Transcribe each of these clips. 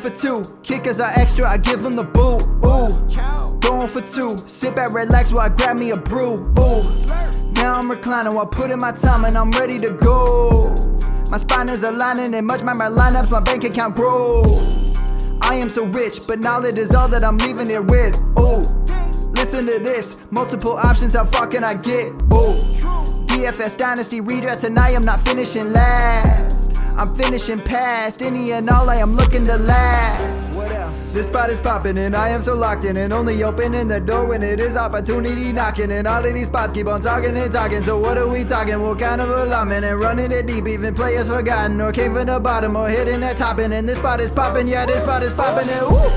for two. Kickers are extra, I give them the boot. Ooh, going for two. Sit back, relax while I grab me a brew. Ooh, now I'm reclining while putting my time and I'm ready to go. My spine is aligning and much my lineups, my bank account grow. I am so rich, but knowledge is all that I'm leaving it with. Ooh, listen to this. Multiple options, how far can I get? Ooh, DFS Dynasty redraft tonight, I'm not finishing last. I'm finishing past any and all, I am looking to last. What else? This spot is popping and I am so locked in and only opening the door when it is opportunity knocking. And all of these spots keep on talking and talking. So what are we talking? What kind of alignment? And running it deep, even players forgotten or came from the bottom or hitting that top end. And this spot is popping, yeah, this spot is popping. And woo!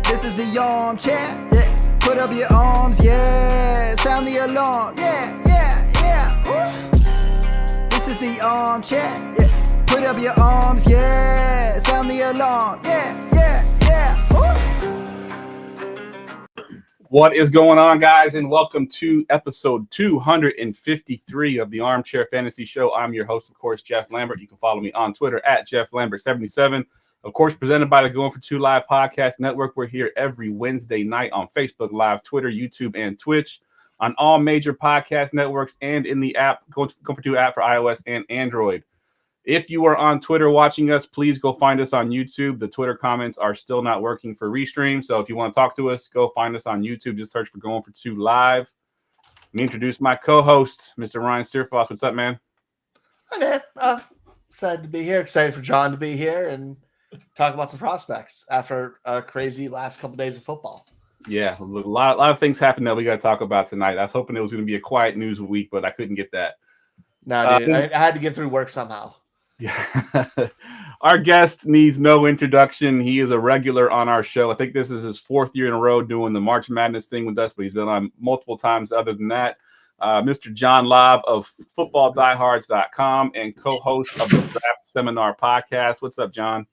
This is the Armchair, yeah. Put up your arms, yeah. Sound the alarm, yeah, yeah, yeah. Woo! This is the Armchair, yeah. Put up your arms, yeah. Sound the alarm, yeah, yeah, yeah. Woo! What is going on, guys, and welcome to episode 253 of the Armchair Fantasy Show. I'm your host, of course, Jeff Lambert. You can follow me on Twitter at JeffLambert77. Of course, presented by the Going for Two Live Podcast Network. We're here every Wednesday night on Facebook Live, Twitter, YouTube, and Twitch, on all major podcast networks, and in the app, Going for Two app for iOS and Android. If you are on Twitter watching us, please go find us on YouTube. The Twitter comments are still not working for Restream, so if you want to talk to us, go find us on YouTube. Just search for Going for Two Live. Let me introduce my co-host, Mr. Ryan Searfoss. What's up, man? Hi, man. Excited to be here. Excited for John to be here and talk about some prospects after a crazy last couple days of football. Yeah, a lot of things happened that we got to talk about tonight. I was hoping it was going to be a quiet news week, but I couldn't get that. No, dude. I had to get through work somehow. Yeah. Our guest needs no introduction. He is a regular on our show. I think this is his fourth year in a row doing the March Madness thing with us, but he's been on multiple times other than that. Mr. John Lobb of footballdiehards.com and co-host of the Draft Seminar podcast. What's up, John?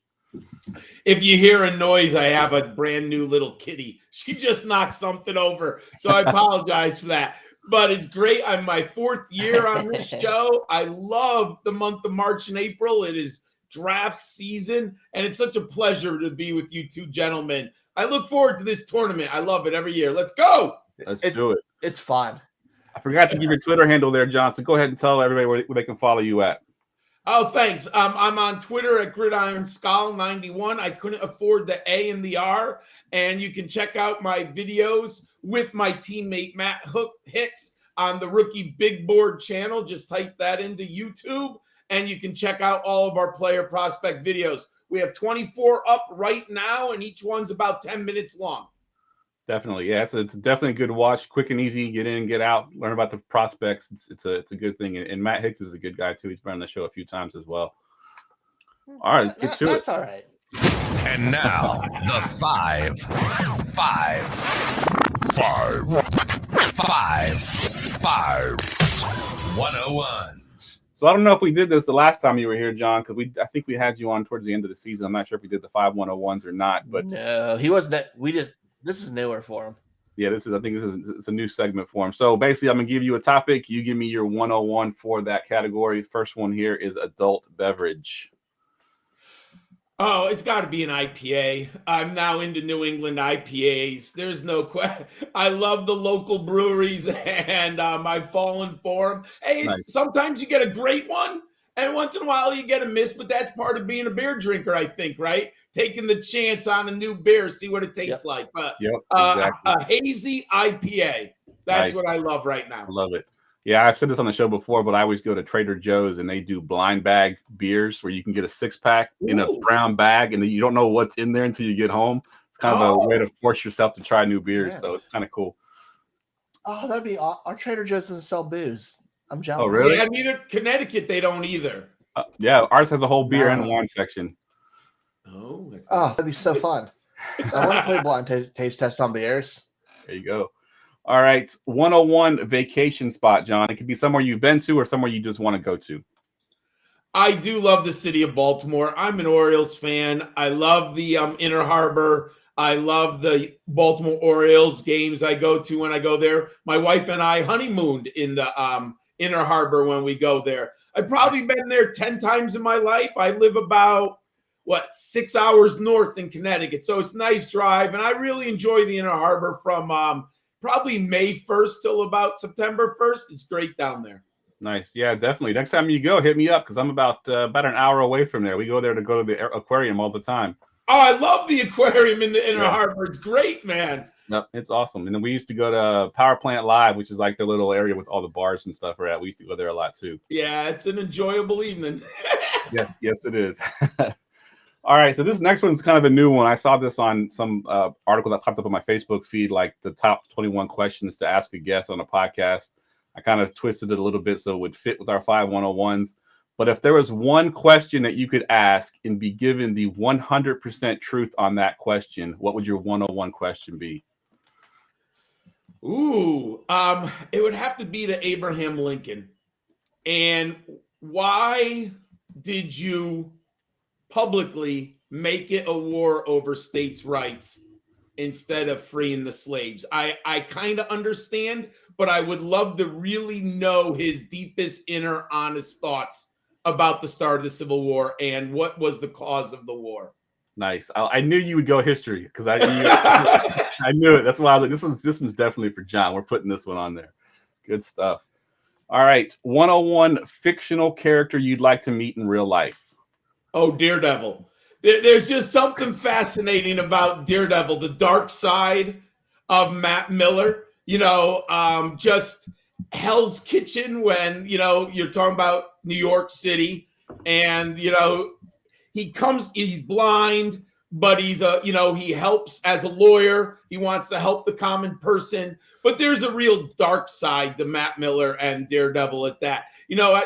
If you hear a noise, I have a brand new little kitty. She just knocked something over, so I apologize for that. But it's great. I'm my fourth year on this show. I love the month of March and April. It is draft season, and it's such a pleasure to be with you two gentlemen. I look forward to this tournament. I love it every year. Let's go. Let's do it. It's fun. I forgot to give your Twitter handle there, John, so go ahead and tell everybody where they can follow you at. Oh, thanks. I'm on Twitter at GridironSkull91. I couldn't afford the A and the R, and you can check out my videos with my teammate Matt Hicks on the Rookie Big Board channel. Just type that into YouTube, and you can check out all of our player prospect videos. We have 24 up right now, and each one's about 10 minutes long. Definitely. Yeah, it's definitely a good watch. Quick and easy. Get in, get out, learn about the prospects. It's a good thing. And Matt Hicks is a good guy, too. He's been on the show a few times as well. All right, let's get to it. That's all right. And now, the five 101s. So I don't know if we did this the last time you were here, John, because I think we had you on towards the end of the season. I'm not sure if we did the 5 101s or not. But No, he wasn't that. This is newer for him. Yeah, it's a new segment for him. So basically, I'm gonna give you a topic. You give me your 101 for that category. First one here is adult beverage. Oh, it's got to be an IPA. I'm now into New England IPAs. There's no question. I love the local breweries, and I've fallen for them. Hey, Nice. Sometimes you get a great one, and once in a while you get a miss, but that's part of being a beer drinker, I think, right? Taking the chance on a new beer, see what it tastes like. But Exactly. a hazy IPA, that's Nice. what I love right now. I love it. Yeah, I've said this on the show before, but I always go to Trader Joe's and they do blind bag beers where you can get a 6-pack in a brown bag and then you don't know what's in there until you get home. It's kind of a way to force yourself to try new beers. Yeah. So it's kind of cool. Oh, that'd be our Trader Joe's doesn't sell booze. I'm jealous. Oh, really? Yeah, neither Connecticut, they don't either. Yeah, ours has a whole beer No. and wine section. Oh, That'd be so fun. I want to play blind taste test on beers. There you go. All right, 101 vacation spot, John. It could be somewhere you've been to or somewhere you just want to go to. I do love the city of Baltimore. I'm an Orioles fan. I love the Inner Harbor. I love the Baltimore Orioles games I go to when I go there. My wife and I honeymooned in the Inner Harbor when we go there. I've probably been there 10 times in my life. I live about, 6 hours north in Connecticut. So it's a nice drive. And I really enjoy the Inner Harbor from probably May 1st till about September 1st. It's great down there. Nice. Yeah, definitely. Next time you go, hit me up because I'm about an hour away from there. We go there to go to the aquarium all the time. Oh, I love the aquarium in the Inner Harbor. It's great, man. Yep, it's awesome. And then we used to go to Power Plant Live, which is like the little area with all the bars and stuff are at. We used to go there a lot too. Yeah, it's an enjoyable evening. Yes, it is. All right, so this next one's kind of a new one. I saw this on some article that popped up on my Facebook feed, like the top 21 questions to ask a guest on a podcast. I kind of twisted it a little bit so it would fit with our 5 101s. But if there was one question that you could ask and be given the 100% truth on that question, what would your 101 question be? Ooh, it would have to be to Abraham Lincoln. And why did you publicly make it a war over states' rights instead of freeing the slaves? I kind of understand, but I would love to really know his deepest inner honest thoughts about the start of the Civil War and what was the cause of the war. Nice. I knew you would go history because I knew it. That's why I was like, this one's definitely for John. We're putting this one on there. Good stuff. All right. 101 fictional character you'd like to meet in real life. Oh, Daredevil. There's just something fascinating about Daredevil, the dark side of Matt Miller. Just Hell's Kitchen when, you're talking about New York City and, he's blind, but he helps as a lawyer. He wants to help the common person, but there's a real dark side to Matt Miller and Daredevil at that.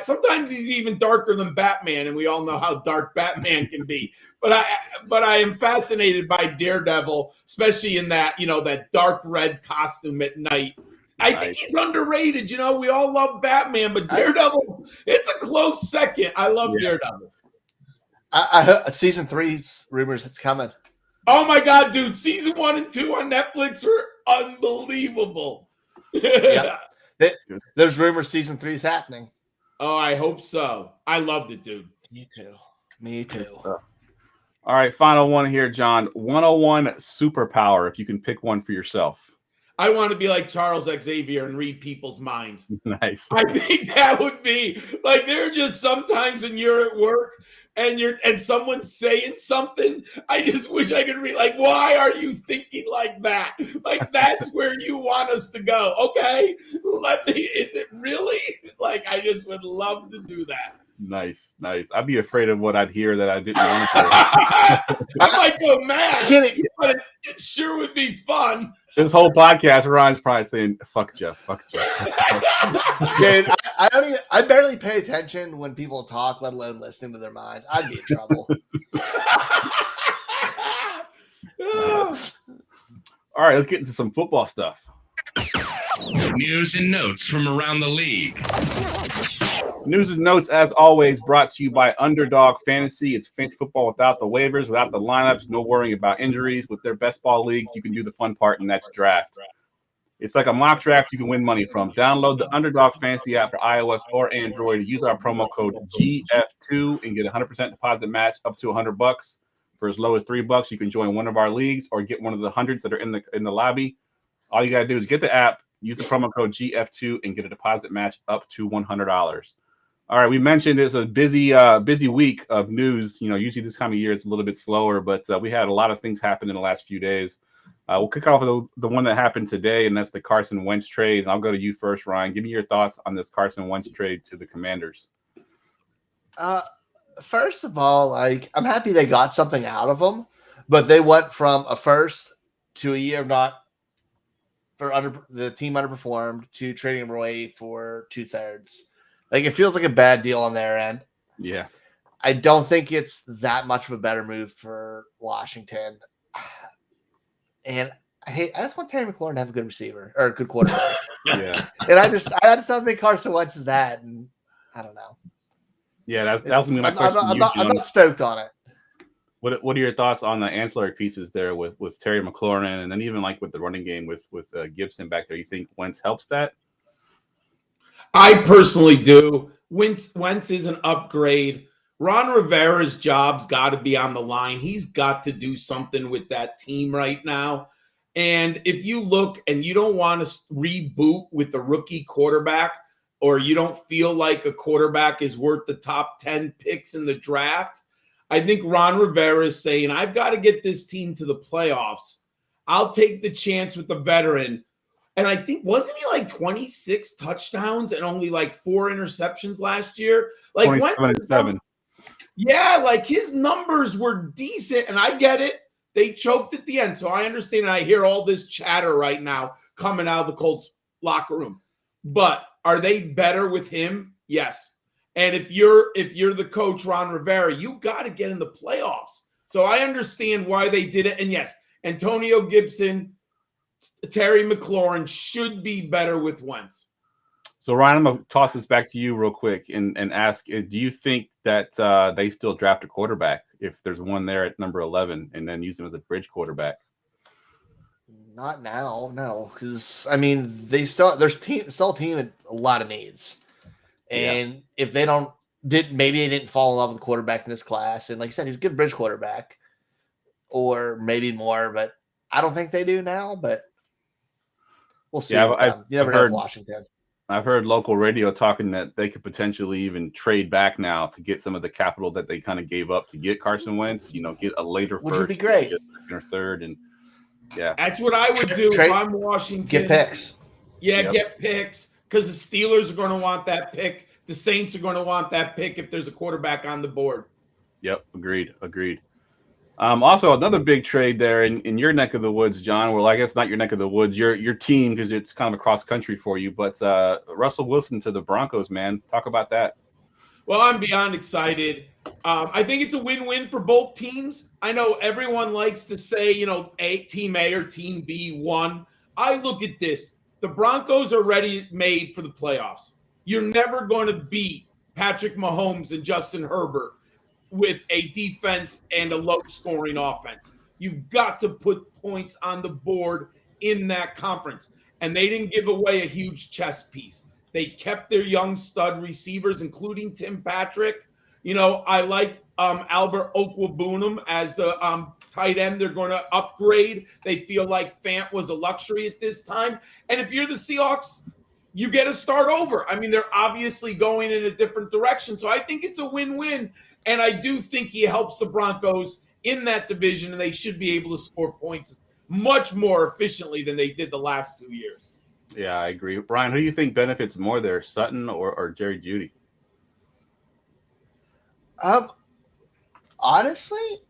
Sometimes he's even darker than Batman, and we all know how dark Batman can be. But I am fascinated by Daredevil, especially in that, that dark red costume at night. I think he's underrated. We all love Batman, but Daredevil, it's a close second. I love Daredevil. I heard season 3's rumors it's coming. Oh my God, dude! Season 1 and 2 on Netflix were unbelievable. Yep. There's rumors season 3's happening. Oh, I hope so. I loved it, dude. Me too. All right, final one here, John. 101 superpower, if you can pick one for yourself. I want to be like Charles Xavier and read people's minds. Nice. I think that would be like, there are just sometimes when you're at work and someone's saying something, I just wish I could read, like, why are you thinking like that? Like, that's where you want us to go. Okay, is it really? Like, I just would love to do that. Nice. I'd be afraid of what I'd hear that I didn't want to hear. I might go mad, but it sure would be fun. This whole podcast, Ron's probably saying, fuck Jeff. Dude, I barely pay attention when people talk, let alone listening to their minds. I'd be in trouble. All right, let's get into some football stuff. News and notes from around the league. News and notes, as always, brought to you by Underdog Fantasy. It's fantasy football without the waivers, without the lineups, no worrying about injuries. With their best ball league, you can do the fun part, and that's draft. It's like a mock draft you can win money from. Download the Underdog Fantasy app for iOS or Android. Use our promo code GF2 and get a 100% deposit match up to $100. For as low as $3, you can join one of our leagues or get one of the hundreds that are in the lobby. All you got to do is get the app, use the promo code GF2, and get a deposit match up to $100. All right, we mentioned it's a busy week of news. Usually this time of year it's a little bit slower, but we had a lot of things happen in the last few days. We'll kick off with the one that happened today, and that's the Carson Wentz trade. And I'll go to you first, Ryan. Give me your thoughts on this Carson Wentz trade to the Commanders. First of all, I'm happy they got something out of him, but they went from a first to a year the team underperformed to trading him away for 2/3. It feels like a bad deal on their end. Yeah. I don't think it's that much of a better move for Washington. And I just want Terry McLaurin to have a good receiver or a good quarterback. Yeah. And I just don't think Carson Wentz is that. And I don't know. Yeah, that was going to be my question. I'm not stoked on it. What are your thoughts on the ancillary pieces there with Terry McLaurin and then even with the running game with Gibson back there? You think Wentz helps that? I personally do. Wentz is an upgrade Ron Rivera's job's got to be on the line. He's got to do something with that team right now. And if you look and you don't want to reboot with the rookie quarterback, or you don't feel like a quarterback is worth the top 10 picks in the draft, I think Ron Rivera is saying, I've got to get this team to the playoffs. I'll take the chance with the veteran. And I think, wasn't he like 26 touchdowns and only like 4 interceptions last year? Like 27. Yeah, like his numbers were decent, and I get it. They choked at the end, so I understand. And I hear all this chatter right now coming out of the Colts locker room. But are they better with him? Yes. And if you're the coach, Ron Rivera, you got to get in the playoffs. So I understand why they did it. And yes, Antonio Gibson, Terry McLaurin should be better with Wentz. So, Ryan, I'm going to toss this back to you real quick and ask, do you think that they still draft a quarterback if there's one there at number 11 and then use him as a bridge quarterback? Not now, no, because, I mean, there's still a team with a lot of needs. And if they maybe they didn't fall in love with the quarterback in this class. And like you said, he's a good bridge quarterback or maybe more, but I don't think they do now, but we'll see. Yeah, you never know with Washington. I've heard local radio talking that they could potentially even trade back now to get some of the capital that they kind of gave up to get Carson Wentz, get a later Which first, would be great. Get second or third. And that's what I would do if I'm Washington. Get picks. Yeah, get picks, because the Steelers are going to want that pick. The Saints are going to want that pick if there's a quarterback on the board. Yep, agreed. Also, another big trade there in your neck of the woods, John. Well, I guess not your neck of the woods, your team, because it's kind of across country for you. But Russell Wilson to the Broncos, man. Talk about that. Well, I'm beyond excited. I think it's a win-win for both teams. I know everyone likes to say, Team A or Team B won. I look at this. The Broncos are made for the playoffs. You're never going to beat Patrick Mahomes and Justin Herbert with a defense and a low-scoring offense. You've got to put points on the board in that conference. And they didn't give away a huge chess piece. They kept their young stud receivers, including Tim Patrick. I like Albert Okwuegbunam as the tight end. They're going to upgrade. They feel like Fant was a luxury at this time. And if you're the Seahawks, you get to start over. I mean, they're obviously going in a different direction. So I think it's a win-win. And I do think he helps the Broncos in that division, and they should be able to score points much more efficiently than they did the last 2 years. Yeah, I agree. Brian, who do you think benefits more there, Sutton or Jerry Judy? Honestly,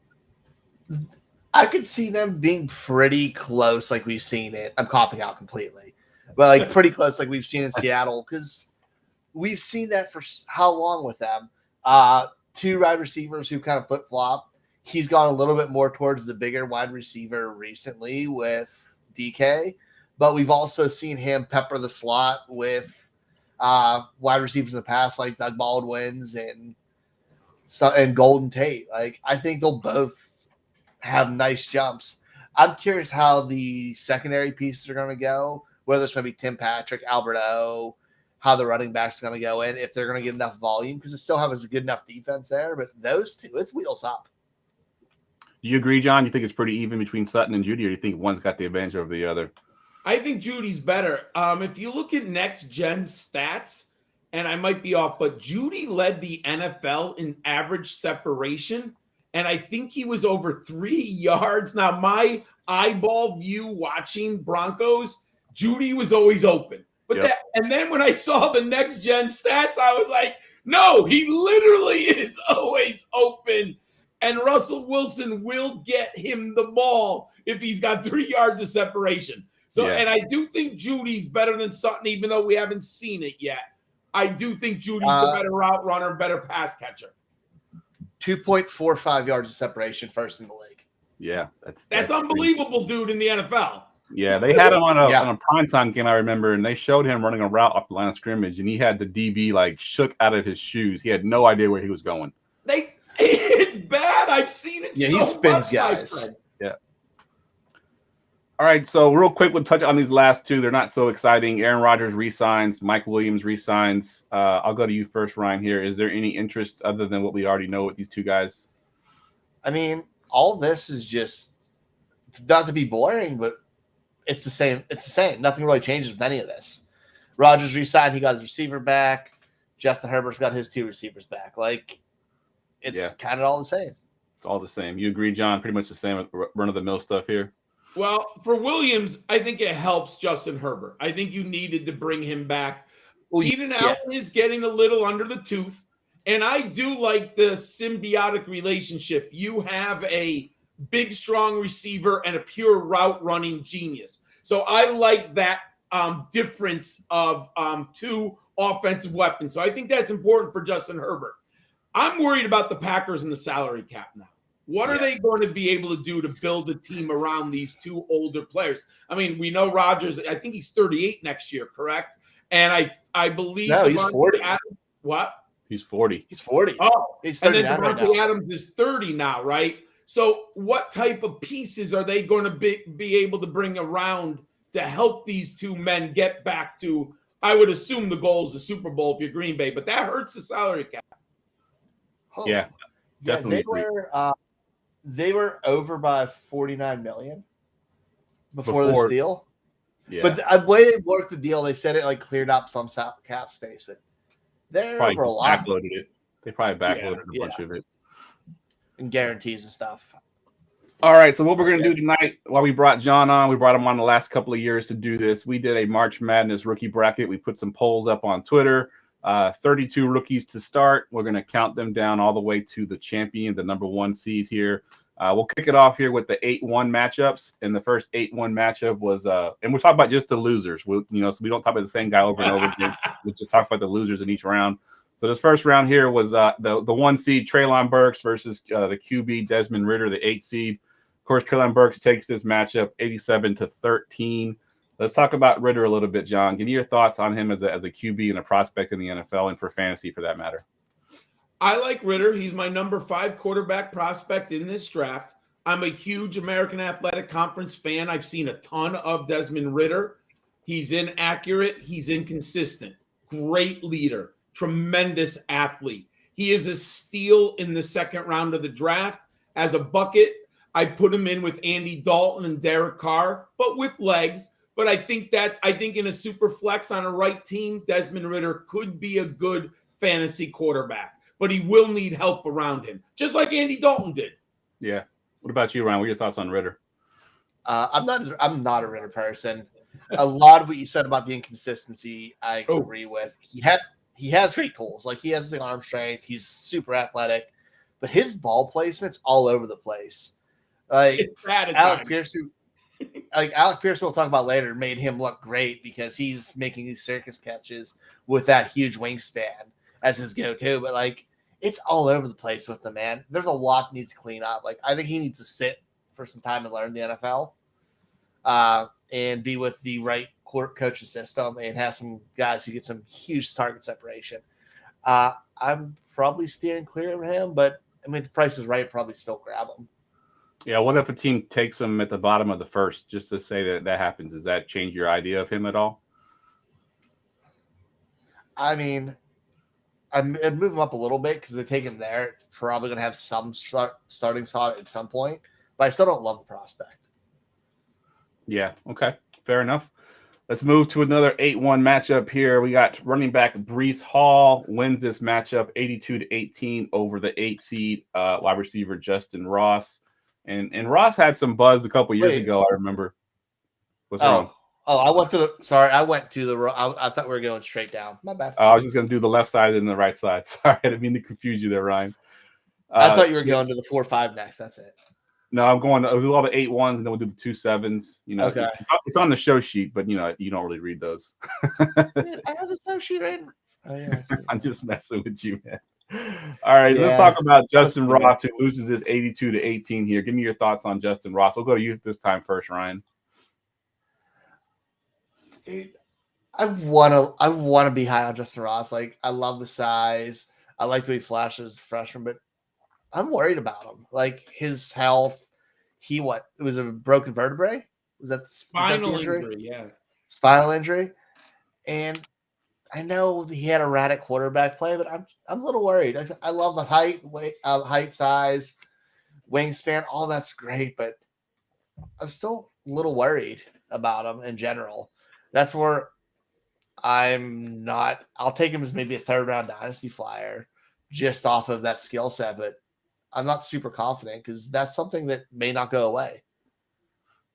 I could see them being pretty close like we've seen it. I'm copping out completely. But like pretty close like we've seen in Seattle, because we've seen that for how long with them. 2 wide receivers who kind of flip-flop. He's gone a little bit more towards the bigger wide receiver recently with DK, but we've also seen him pepper the slot with wide receivers in the past, like Doug Baldwin's and Golden Tate. Like, I think they'll both have nice jumps. I'm curious how the secondary pieces are going to go, whether it's going to be Tim Patrick, Albert O, how the running back's going to go in, if they're going to get enough volume, because it still has a good enough defense there. But those two, it's wheels up. Do you agree, John? You think it's pretty even between Sutton and Judy, or do you think one's got the advantage over the other? I think Judy's better. If you look at next-gen stats, and I might be off, but Judy led the NFL in average separation, and I think he was over 3 yards. Now, my eyeball view watching Broncos, Judy was always open. But and then when I saw the next-gen stats, I was like, no, he literally is always open. And Russell Wilson will get him the ball if he's got 3 yards of separation. So, and I do think Judy's better than Sutton, even though we haven't seen it yet. I do think Judy's the better route runner, better pass catcher. 2.45 yards of separation, first in the league. Yeah, that's unbelievable, dude, in the NFL. Yeah, they had him on a primetime game, I remember, and they showed him running a route off the line of scrimmage, and he had the DB like shook out of his shoes. He had no idea where he was going. It's bad. I've seen it. Yeah, so he spins much, guys. Yeah. All right, so real quick, we'll touch on these last two. They're not so exciting. Aaron Rodgers resigns. Mike Williams resigns. I'll go to you first, Ryan, here. Is there any interest other than what we already know with these two guys? I mean, all this is just not to be boring, but it's the same. It's the same. Nothing really changes with any of this. Rodgers resigned. He got his receiver back. Justin Herbert's got his 2 receivers back. Like, it's kind of all the same. It's all the same. You agree, John? Pretty much the same run-of-the-mill stuff here? Well, for Williams, I think it helps Justin Herbert. I think you needed to bring him back. Keenan Allen is getting a little under the tooth, and I do like the symbiotic relationship. You have a big, strong receiver and a pure route-running genius. So I like that difference of 2 offensive weapons. So I think that's important for Justin Herbert. I'm worried about the Packers and the salary cap now. What are they going to be able to do to build a team around these 2 older players? I mean, we know Rodgers, I think he's 38 next year, correct? And I believe he's 40. What? He's 40. He's 40. Oh, he's and then 39 Devontae Adams is 30 now, right? So what type of pieces are they going to be able to bring around to help these 2 men get back to, I would assume the goal is the Super Bowl if you're Green Bay, but that hurts the salary cap. Yeah, definitely. They were over by $49 million before this deal. Yeah. But the way they worked the deal, they said it like cleared up some cap space. They're probably over a lot. backloaded it. They probably backloaded a bunch of it. And guarantees and stuff. All right, so what we're going to do tonight, while we brought John on, we brought him on the last couple of years to do this. We did a March Madness rookie bracket. We put some polls up on Twitter. 32 rookies to start. We're going to count them down all the way to the champion, the number 1 seed here. We'll kick it off here with the 8-1 matchups. And the first 8-1 matchup was, and we'll talk about just the losers. So we don't talk about the same guy over and over again. We'll just talk about the losers in each round. So this first round here was the 1 seed Treylon Burks versus the QB Desmond Ritter, the 8 seed. Of course, Treylon Burks takes this matchup 87-13. Let's talk about Ritter a little bit, John. Give me your thoughts on him as a QB and a prospect in the NFL and for fantasy for that matter. I like Ritter. He's my number 5 quarterback prospect in this draft. I'm a huge American Athletic Conference fan. I've seen a ton of Desmond Ritter. He's inaccurate. He's inconsistent. Great leader. Tremendous athlete. He is a steal in the second round of the draft. As a bucket, I put him in with Andy Dalton and Derek Carr, but with legs. But I think in a super flex on a right team, Desmond Ritter could be a good fantasy quarterback, but he will need help around him, just like Andy Dalton did. Yeah. What about you, Ryan? What are your thoughts on Ritter? I'm not a Ritter person. A lot of what you said about the inconsistency, I agree with. He has great tools. Like, he has the arm strength. He's super athletic, but his ball placement's all over the place. Like, It's bad at Alec times. Pierce, Alec Pierce, we'll talk about later, made him look great because he's making these circus catches with that huge wingspan as his go-to. But, like, it's all over the place with the man. There's a lot that needs to clean up. Like, I think he needs to sit for some time and learn the NFL and be with the right coaching system and have some guys who get some huge target separation. I'm probably steering clear of him, but, I mean, if the price is right, probably still grab him. Yeah, what if a team takes him at the bottom of the first, just to say that happens? Does that change your idea of him at all? I mean, I'd move him up a little bit because they take him there. It's probably going to have some starting slot at some point, but I still don't love the prospect. Yeah, okay, fair enough. Let's move to another 8-1 matchup here. We got running back Breece Hall wins this matchup 82-18 over the 8 seed wide receiver Justin Ross. And Ross had some buzz a couple years ago, I remember. What's wrong? I went to the I thought we were going straight down. My bad. I was just going to do the left side and the right side. Sorry, I didn't mean to confuse you there, Ryan. I thought you were going to the 4-5 next. That's it. No, I'm going to do all the 8-1s and then we'll do the 2-7s. You know, okay. It's on the show sheet, but you know, you don't really read those. Man, I have the show sheet right. Oh, yeah, I'm just messing with you, man. All right, let's talk about Justin Roth, who loses this 82-18 here. Give me your thoughts on Justin Ross. We'll go to you this time first, Ryan. Dude, I want to be high on Justin Ross. Like, I love the size. I like the way he flashes as a freshman, but I'm worried about him. Like, his health. It was a broken vertebrae. Was that Spinal the injury? injury, yeah. Spinal injury. And I know he had erratic quarterback play, but I'm a little worried. I love the height, size, wingspan, all that's great, but I'm still a little worried about him in general. That's where I'm not. I'll take him as maybe a third-round dynasty flyer just off of that skill set, but I'm not super confident because that's something that may not go away.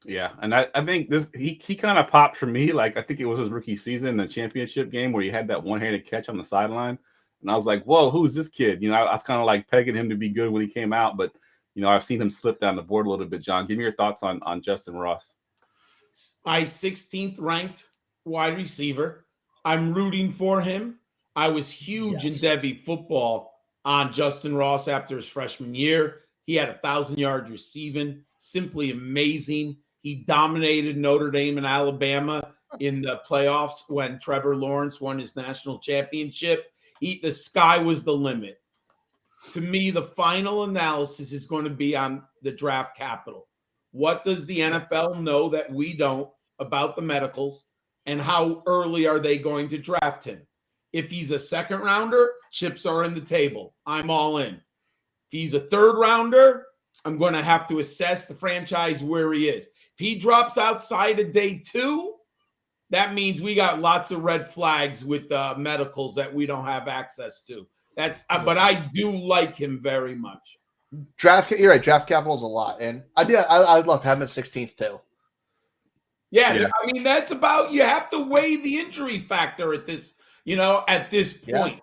Yeah, and I think he kind of popped for me. Like, I think it was his rookie season, the championship game where he had that one-handed catch on the sideline. And I was like, whoa, who's this kid? You know, I was kind of like pegging him to be good when he came out, but you know, I've seen him slip down the board a little bit. John, give me your thoughts on Justin Ross. My 16th ranked wide receiver. I'm rooting for him. I was huge in Devy football on Justin Ross after his freshman year. He had 1,000 yards receiving, simply amazing. He dominated Notre Dame and Alabama in the playoffs when Trevor Lawrence won his national championship. The sky was the limit. To me, the final analysis is going to be on the draft capital. What does the NFL know that we don't about the medicals, and how early are they going to draft him? If he's a second rounder, chips are in the table. I'm all in. If he's a third rounder, I'm going to have to assess the franchise where he is. If he drops outside of day 2, that means we got lots of red flags with medicals that we don't have access to. But I do like him very much. You're right. Draft capital is a lot, and I'd love to have him at 16th too. Yeah, I mean that's about. You have to weigh the injury factor at this point.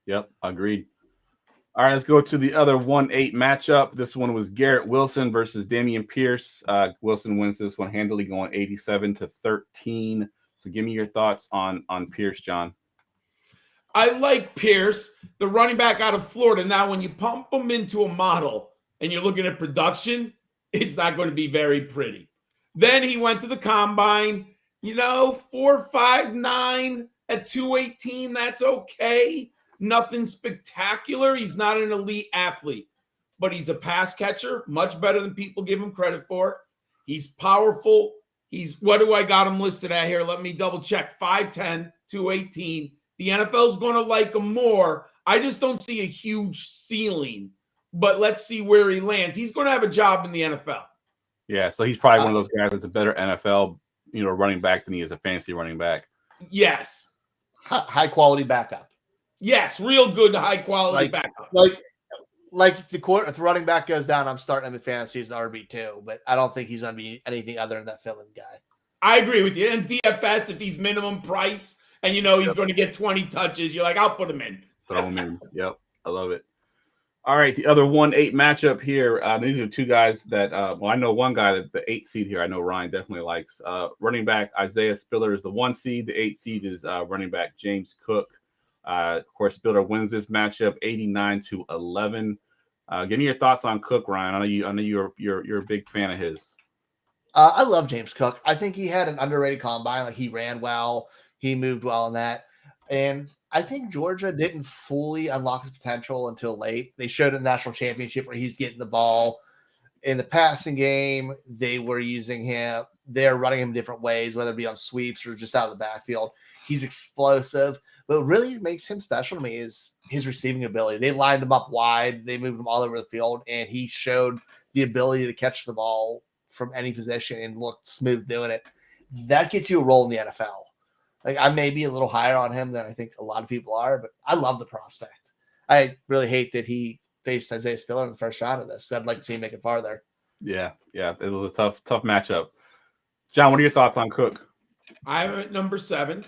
Yep, agreed. All right, let's go to the other 1-8 matchup. This one was Garrett Wilson versus Damian Pierce. Wilson wins this one handily, going 87-13. So give me your thoughts on Pierce, John. I like Pierce, the running back out of Florida. Now, when you pump him into a model and you're looking at production, it's not going to be very pretty. Then he went to the combine, 4.59 at 218. That's okay. Nothing spectacular. He's not an elite athlete, but he's a pass catcher, much better than people give him credit for. He's powerful. What do I got him listed at here? Let me double check. 5'10", 218. The NFL is going to like him more. I just don't see a huge ceiling, but let's see where he lands. He's going to have a job in the NFL. Yeah, so he's probably one of those guys that's a better NFL, running back than he is a fantasy running back. Yes. High quality backup. Yes, real good high quality backup. If the running back goes down, I'm starting him in fantasy as an RB2, but I don't think he's going to be anything other than that fill-in guy. I agree with you. And DFS, if he's minimum price and he's going to get 20 touches, you're like, I'll put him in. Throw him in. Yep, I love it. All right, the other 1-8 matchup here. These are two guys that, I know one guy that the 8 seed here. I know Ryan definitely likes. Running back Isaiah Spiller is the 1 seed. The 8 seed is running back James Cook. Of course, Spiller wins this matchup 89-11. Give me your thoughts on Cook, Ryan. I know you're a big fan of his. I love James Cook. I think he had an underrated combine. Like, he ran well, he moved well in that, and I think Georgia didn't fully unlock his potential until late. They showed a national championship where he's getting the ball in the passing game. They were using him. They're running him different ways, whether it be on sweeps or just out of the backfield. He's explosive. But what really makes him special to me is his receiving ability. They lined him up wide. They moved him all over the field, and he showed the ability to catch the ball from any position and looked smooth doing it. That gets you a role in the NFL. Like, I may be a little higher on him than I think a lot of people are, but I love the prospect. I really hate that he faced Isaiah Spiller in the first round of this. I'd like to see him make it farther. Yeah. It was a tough matchup. John, what are your thoughts on Cook? I'm at number 7.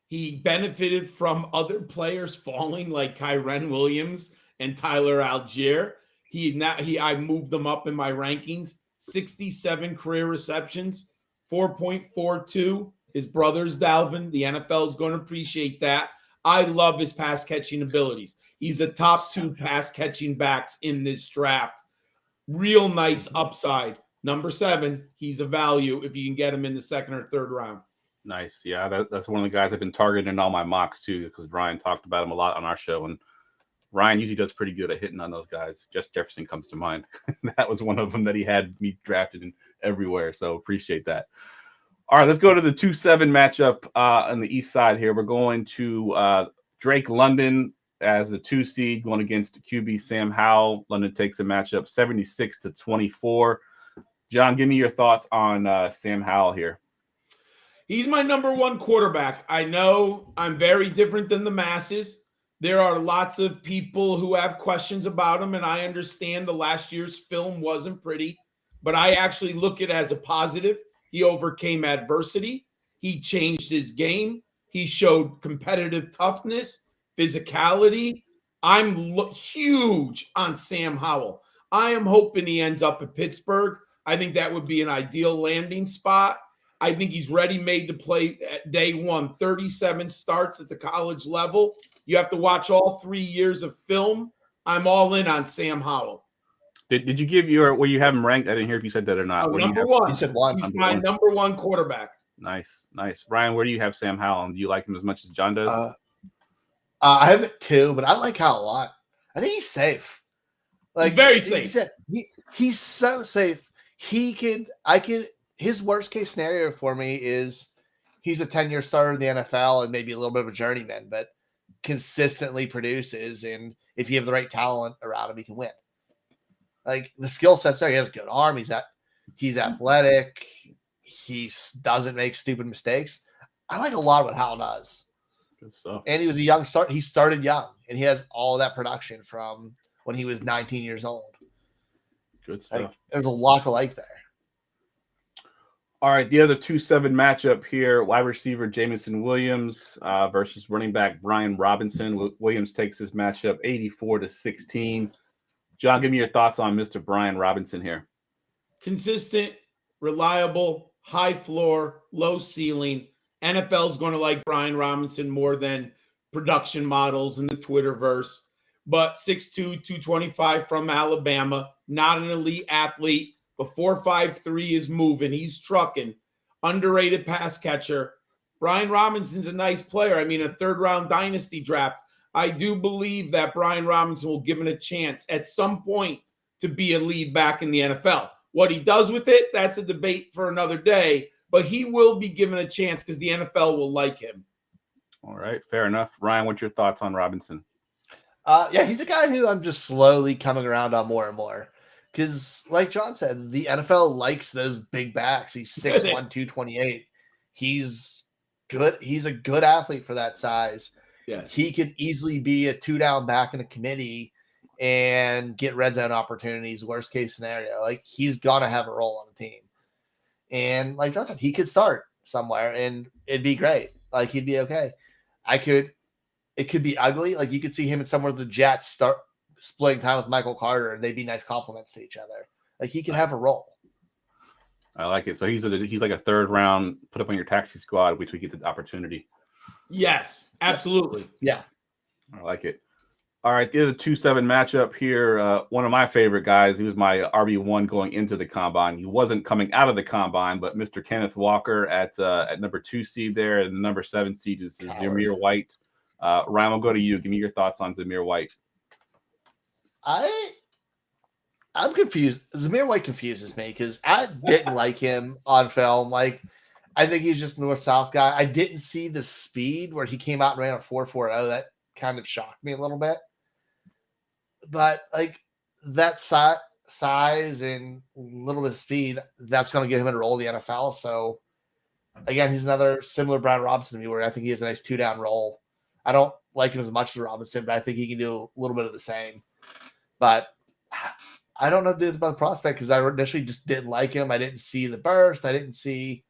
He benefited from other players falling like Kyren Williams and Tyler Algier. I moved them up in my rankings. 67 career receptions, 4.42. His brother's Dalvin. The NFL is going to appreciate that. I love his pass catching abilities. He's a top 2 pass catching backs in this draft. Real nice upside. Number 7, he's a value if you can get him in the second or third round. Nice. Yeah, that's one of the guys I've been targeting in all my mocks too, because Brian talked about him a lot on our show, and Ryan usually does pretty good at hitting on those guys. Just Jefferson comes to mind. That was one of them that he had me drafted in everywhere. So appreciate that. All right, let's go to the 2-7 matchup on the east side here. We're going to Drake London as the 2 seed going against QB Sam Howell. London takes the matchup 76-24. John, give me your thoughts on Sam Howell here. He's my number one quarterback. I know I'm very different than the masses. There are lots of people who have questions about him, and I understand the last year's film wasn't pretty, but I actually look at it as a positive. He overcame adversity. He changed his game. He showed competitive toughness, physicality. I'm huge on Sam Howell. I am hoping he ends up at Pittsburgh. I think that would be an ideal landing spot. I think he's ready-made to play at day one. 37 starts at the college level. You have to watch all 3 years of film. I'm all in on Sam Howell. Did you give where you have him ranked? I didn't hear if you said that or not. Oh, number one. You said one. He's my number one quarterback. Nice. Ryan, where do you have Sam Howell? Do you like him as much as John does? I have it too, but I like Howell a lot. I think he's safe. He's very safe. He's so safe. His worst case scenario for me is he's a 10-year starter in the NFL and maybe a little bit of a journeyman, but consistently produces. And if you have the right talent around him, he can win. Like the skill set's there. He has a good arm. He's athletic. He doesn't make stupid mistakes. I like a lot of what Howell does. Good stuff. And he was a young start. He started young, and he has all that production from when he was 19 years old. Good stuff. Like, there's a lot to like there. All right, the other 2-7 matchup here, wide receiver Jameson Williams versus running back Brian Robinson. Williams takes this matchup 84-16. John, give me your thoughts on Mr. Brian Robinson here. Consistent, reliable, high floor, low ceiling. NFL is going to like Brian Robinson more than production models in the Twitterverse. But 6'2", 225 from Alabama, not an elite athlete. But 4.53 is moving. He's trucking. Underrated pass catcher. Brian Robinson's a nice player. I mean, a third-round dynasty draft. I do believe that Brian Robinson will give him a chance at some point to be a lead back in the NFL. What he does with it, that's a debate for another day. But he will be given a chance because the NFL will like him. All right, fair enough. Ryan, what's your thoughts on Robinson? Yeah, he's a guy who I'm just slowly coming around on more and more. Because, like John said, the NFL likes those big backs. He's 6'1", 228. He's good. He's a good athlete for that size. Yeah. He could easily be a 2-down back in a committee and get red zone opportunities, worst case scenario. Like, he's going to have a role on the team. And, like John said, he could start somewhere, and it'd be great. Like, he'd be okay. It could be ugly. Like, you could see him in somewhere the Jets start splitting time with Michael Carter, and they'd be nice compliments to each other. Like, he could have a role. I like it. So he's like a third round, put up on your taxi squad, which we get the opportunity. Yes, absolutely. Yeah. I like it. All right, the other 2-7 matchup here. One of my favorite guys. He was my RB1 going into the combine. He wasn't coming out of the combine, but Mr. Kenneth Walker at number 2 seed there, and the number 7 seed is Zamir White. Ryan, we'll go to you. Give me your thoughts on Zamir White. I'm confused. Zamir White confuses me because I didn't like him on film. Like, I think he's just a north-south guy. I didn't see the speed where he came out and ran a 4.40. That kind of shocked me a little bit. But, like, that size and a little bit of speed, that's going to get him in a role in the NFL. So, again, he's another similar Brian Robinson to me where I think he has a nice 2-down role. I don't like him as much as Robinson, but I think he can do a little bit of the same. But I don't know about the prospect because I initially just didn't like him. I didn't see the burst. I didn't see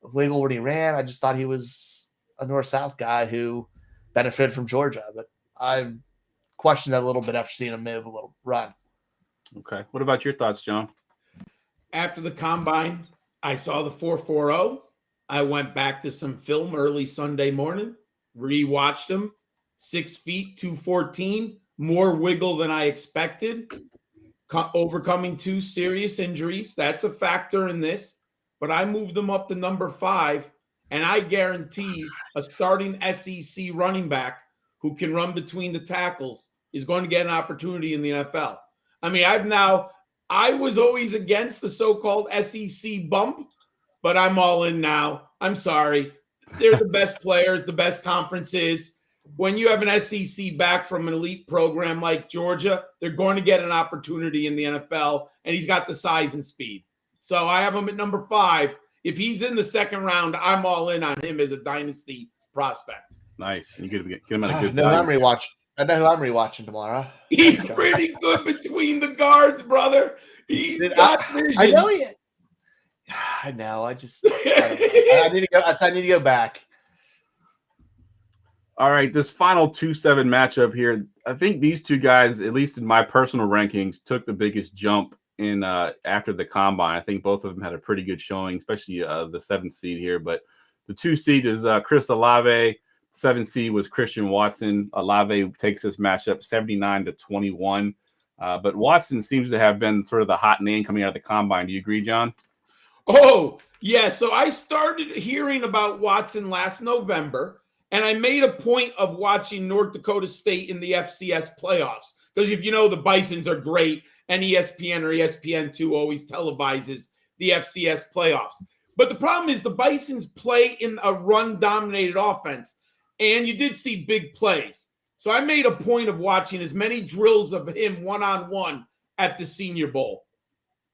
wiggle when he ran. I just thought he was a north-south guy who benefited from Georgia. But I questioned that a little bit after seeing him move a little run. Okay. What about your thoughts, John? After the combine, I saw the 4.40. I went back to some film early Sunday morning, rewatched him. 6 feet, 214. More wiggle than I expected, overcoming 2 serious injuries. That's a factor in this, but I moved him up to number 5, and I guarantee a starting SEC running back who can run between the tackles is going to get an opportunity in the NFL. I mean, I was always against the so-called SEC bump, but I'm all in now. I'm sorry. They're the best players, the best conferences. When you have an SEC back from an elite program like Georgia, they're going to get an opportunity in the NFL, and he's got the size and speed. So I have him at number 5. If he's in the second round, I'm all in on him as a dynasty prospect. Nice. You get him at a good I know value. I know who I'm rewatching tomorrow. He's pretty good between the guards, brother. He's got vision. I know he. I know. I need to go. I need to go back. All right, this final 2-7 matchup here. I think these two guys, at least in my personal rankings, took the biggest jump in after the combine. I think both of them had a pretty good showing, especially the 7th seed here. But the 2 seed is Chris Salave. 7th seed was Christian Watson. Olave takes this matchup 79-21. But Watson seems to have been sort of the hot name coming out of the combine. Do you agree, John? Oh, yeah. So I started hearing about Watson last November, and I made a point of watching North Dakota State in the FCS playoffs. Because if you know, the Bisons are great, and ESPN or ESPN2 always televises the FCS playoffs. But the problem is the Bisons play in a run-dominated offense. And you did see big plays. So I made a point of watching as many drills of him one-on-one at the Senior Bowl.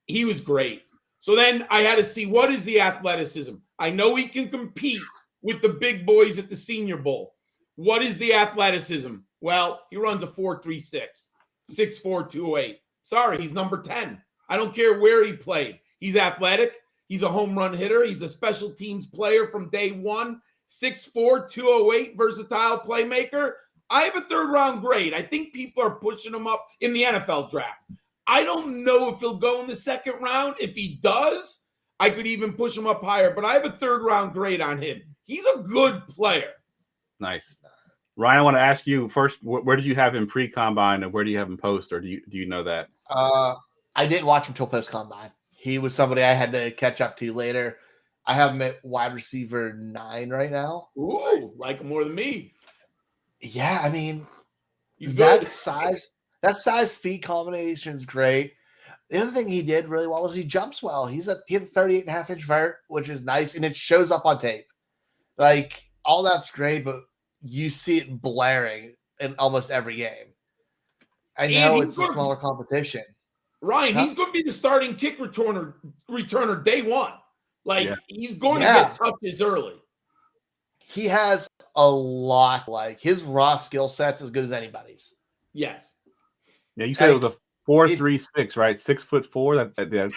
He was great. So then I had to see, what is the athleticism? I know he can compete with the big boys at the Senior Bowl. What is the athleticism? Well, he runs a 4.36, 6'4", 208. Sorry, he's number 10. I don't care where he played. He's athletic. He's a home run hitter. He's a special teams player from day one. 6'4", 208, versatile playmaker. I have a 3rd-round grade. I think people are pushing him up in the NFL draft. I don't know if he'll go in the 2nd round. If he does, I could even push him up higher. But I have a 3rd-round grade on him. He's a good player. Nice. Ryan, I want to ask you first, where did you have him pre-combine and where do you have him post, or do you know that? I didn't watch him till post-combine. He was somebody I had to catch up to later. I have him at wide receiver 9 right now. Ooh, like him more than me. Yeah, I mean, He's that good. size speed combination is great. The other thing he did really well is he jumps well. He had a 38.5-inch vert, which is nice, and it shows up on tape. Like, all that's great, but you see it blaring in almost every game. I know it's a smaller competition. Ryan, he's going to be the starting kick returner day one. He's going to get touches early. He has a lot. Like, his raw skill set's as good as anybody's. Yes. Yeah, you said it was a 4.36, right? 6'4".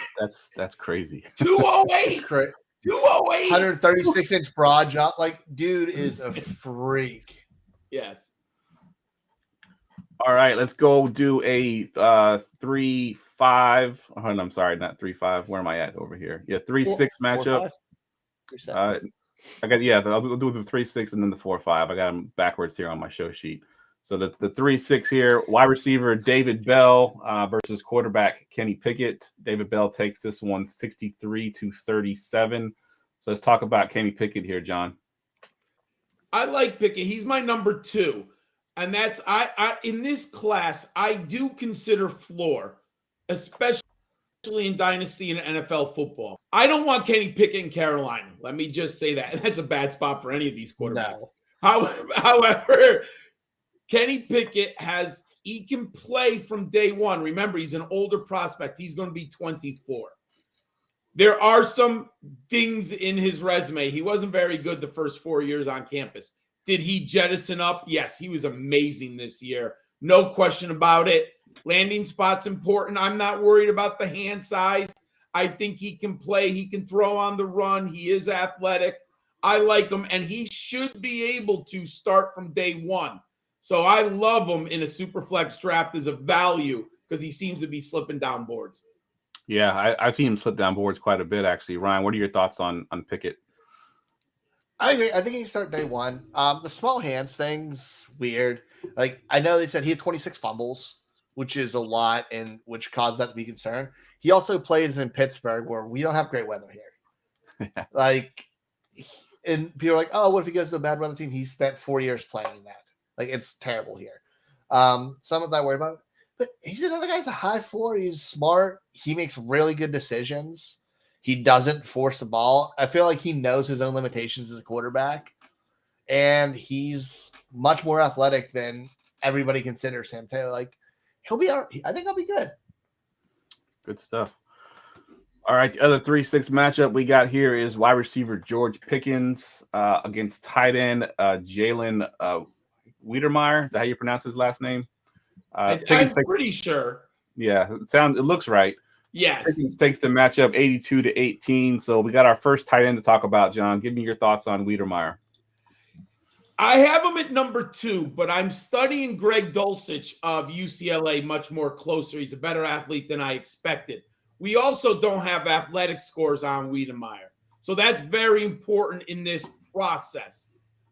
That's crazy. 208. 208. 136-inch broad jump. Like, dude is a freak. Yes. All right, let's go do a 3-5. Oh, I'm sorry, not 3-5. Where am I at over here? Yeah, 3-6 matchup. I'll do the 3-6 and then the 4-5. I got them backwards here on my show sheet. So the 3-6 here, wide receiver David Bell versus quarterback Kenny Pickett. David Bell takes this one 63-37. So let's talk about Kenny Pickett here, John. I like Pickett. He's my number 2. And that's I in this class, I do consider floor, especially in dynasty and NFL football. I don't want Kenny Pickett in Carolina. Let me just say that. That's a bad spot for any of these quarterbacks. No. However, Kenny Pickett he can play from day one. Remember, he's an older prospect. He's going to be 24. There are some things in his resume. He wasn't very good the first 4 years on campus. Did he jettison up? Yes, he was amazing this year. No question about it. Landing spot's important. I'm not worried about the hand size. I think he can play. He can throw on the run. He is athletic. I like him, and he should be able to start from day one. So I love him in a super flex draft as a value because he seems to be slipping down boards. Yeah, I've seen him slip down boards quite a bit, actually. Ryan, what are your thoughts on Pickett? I agree. I think he can start day one. The small hands thing's weird. Like, I know they said he had 26 fumbles, which is a lot, and which caused that to be concerned. He also plays in Pittsburgh, where we don't have great weather here. And people are like, "Oh, what if he goes to a bad weather team?" He spent 4 years playing in that. Like, it's terrible here. So I'm not that worried about it. But he's another guy who's a high floor. He's smart. He makes really good decisions. He doesn't force the ball. I feel like he knows his own limitations as a quarterback. And he's much more athletic than everybody considers him. Like, he'll be, I think he'll be good. Good stuff. All right, the other 3-6 matchup we got here is wide receiver George Pickens against tight end Jalen Wiedermeyer. Is that how you pronounce his last name? I'm pretty sure. Yeah, it looks right. Yes. Pickens takes the matchup 82-18. So we got our first tight end to talk about, John. Give me your thoughts on Wiedermeyer. I have him at number 2, but I'm studying Greg Dulcich of UCLA much more closer. He's a better athlete than I expected. We also don't have athletic scores on Wiedermeyer. So that's very important in this process.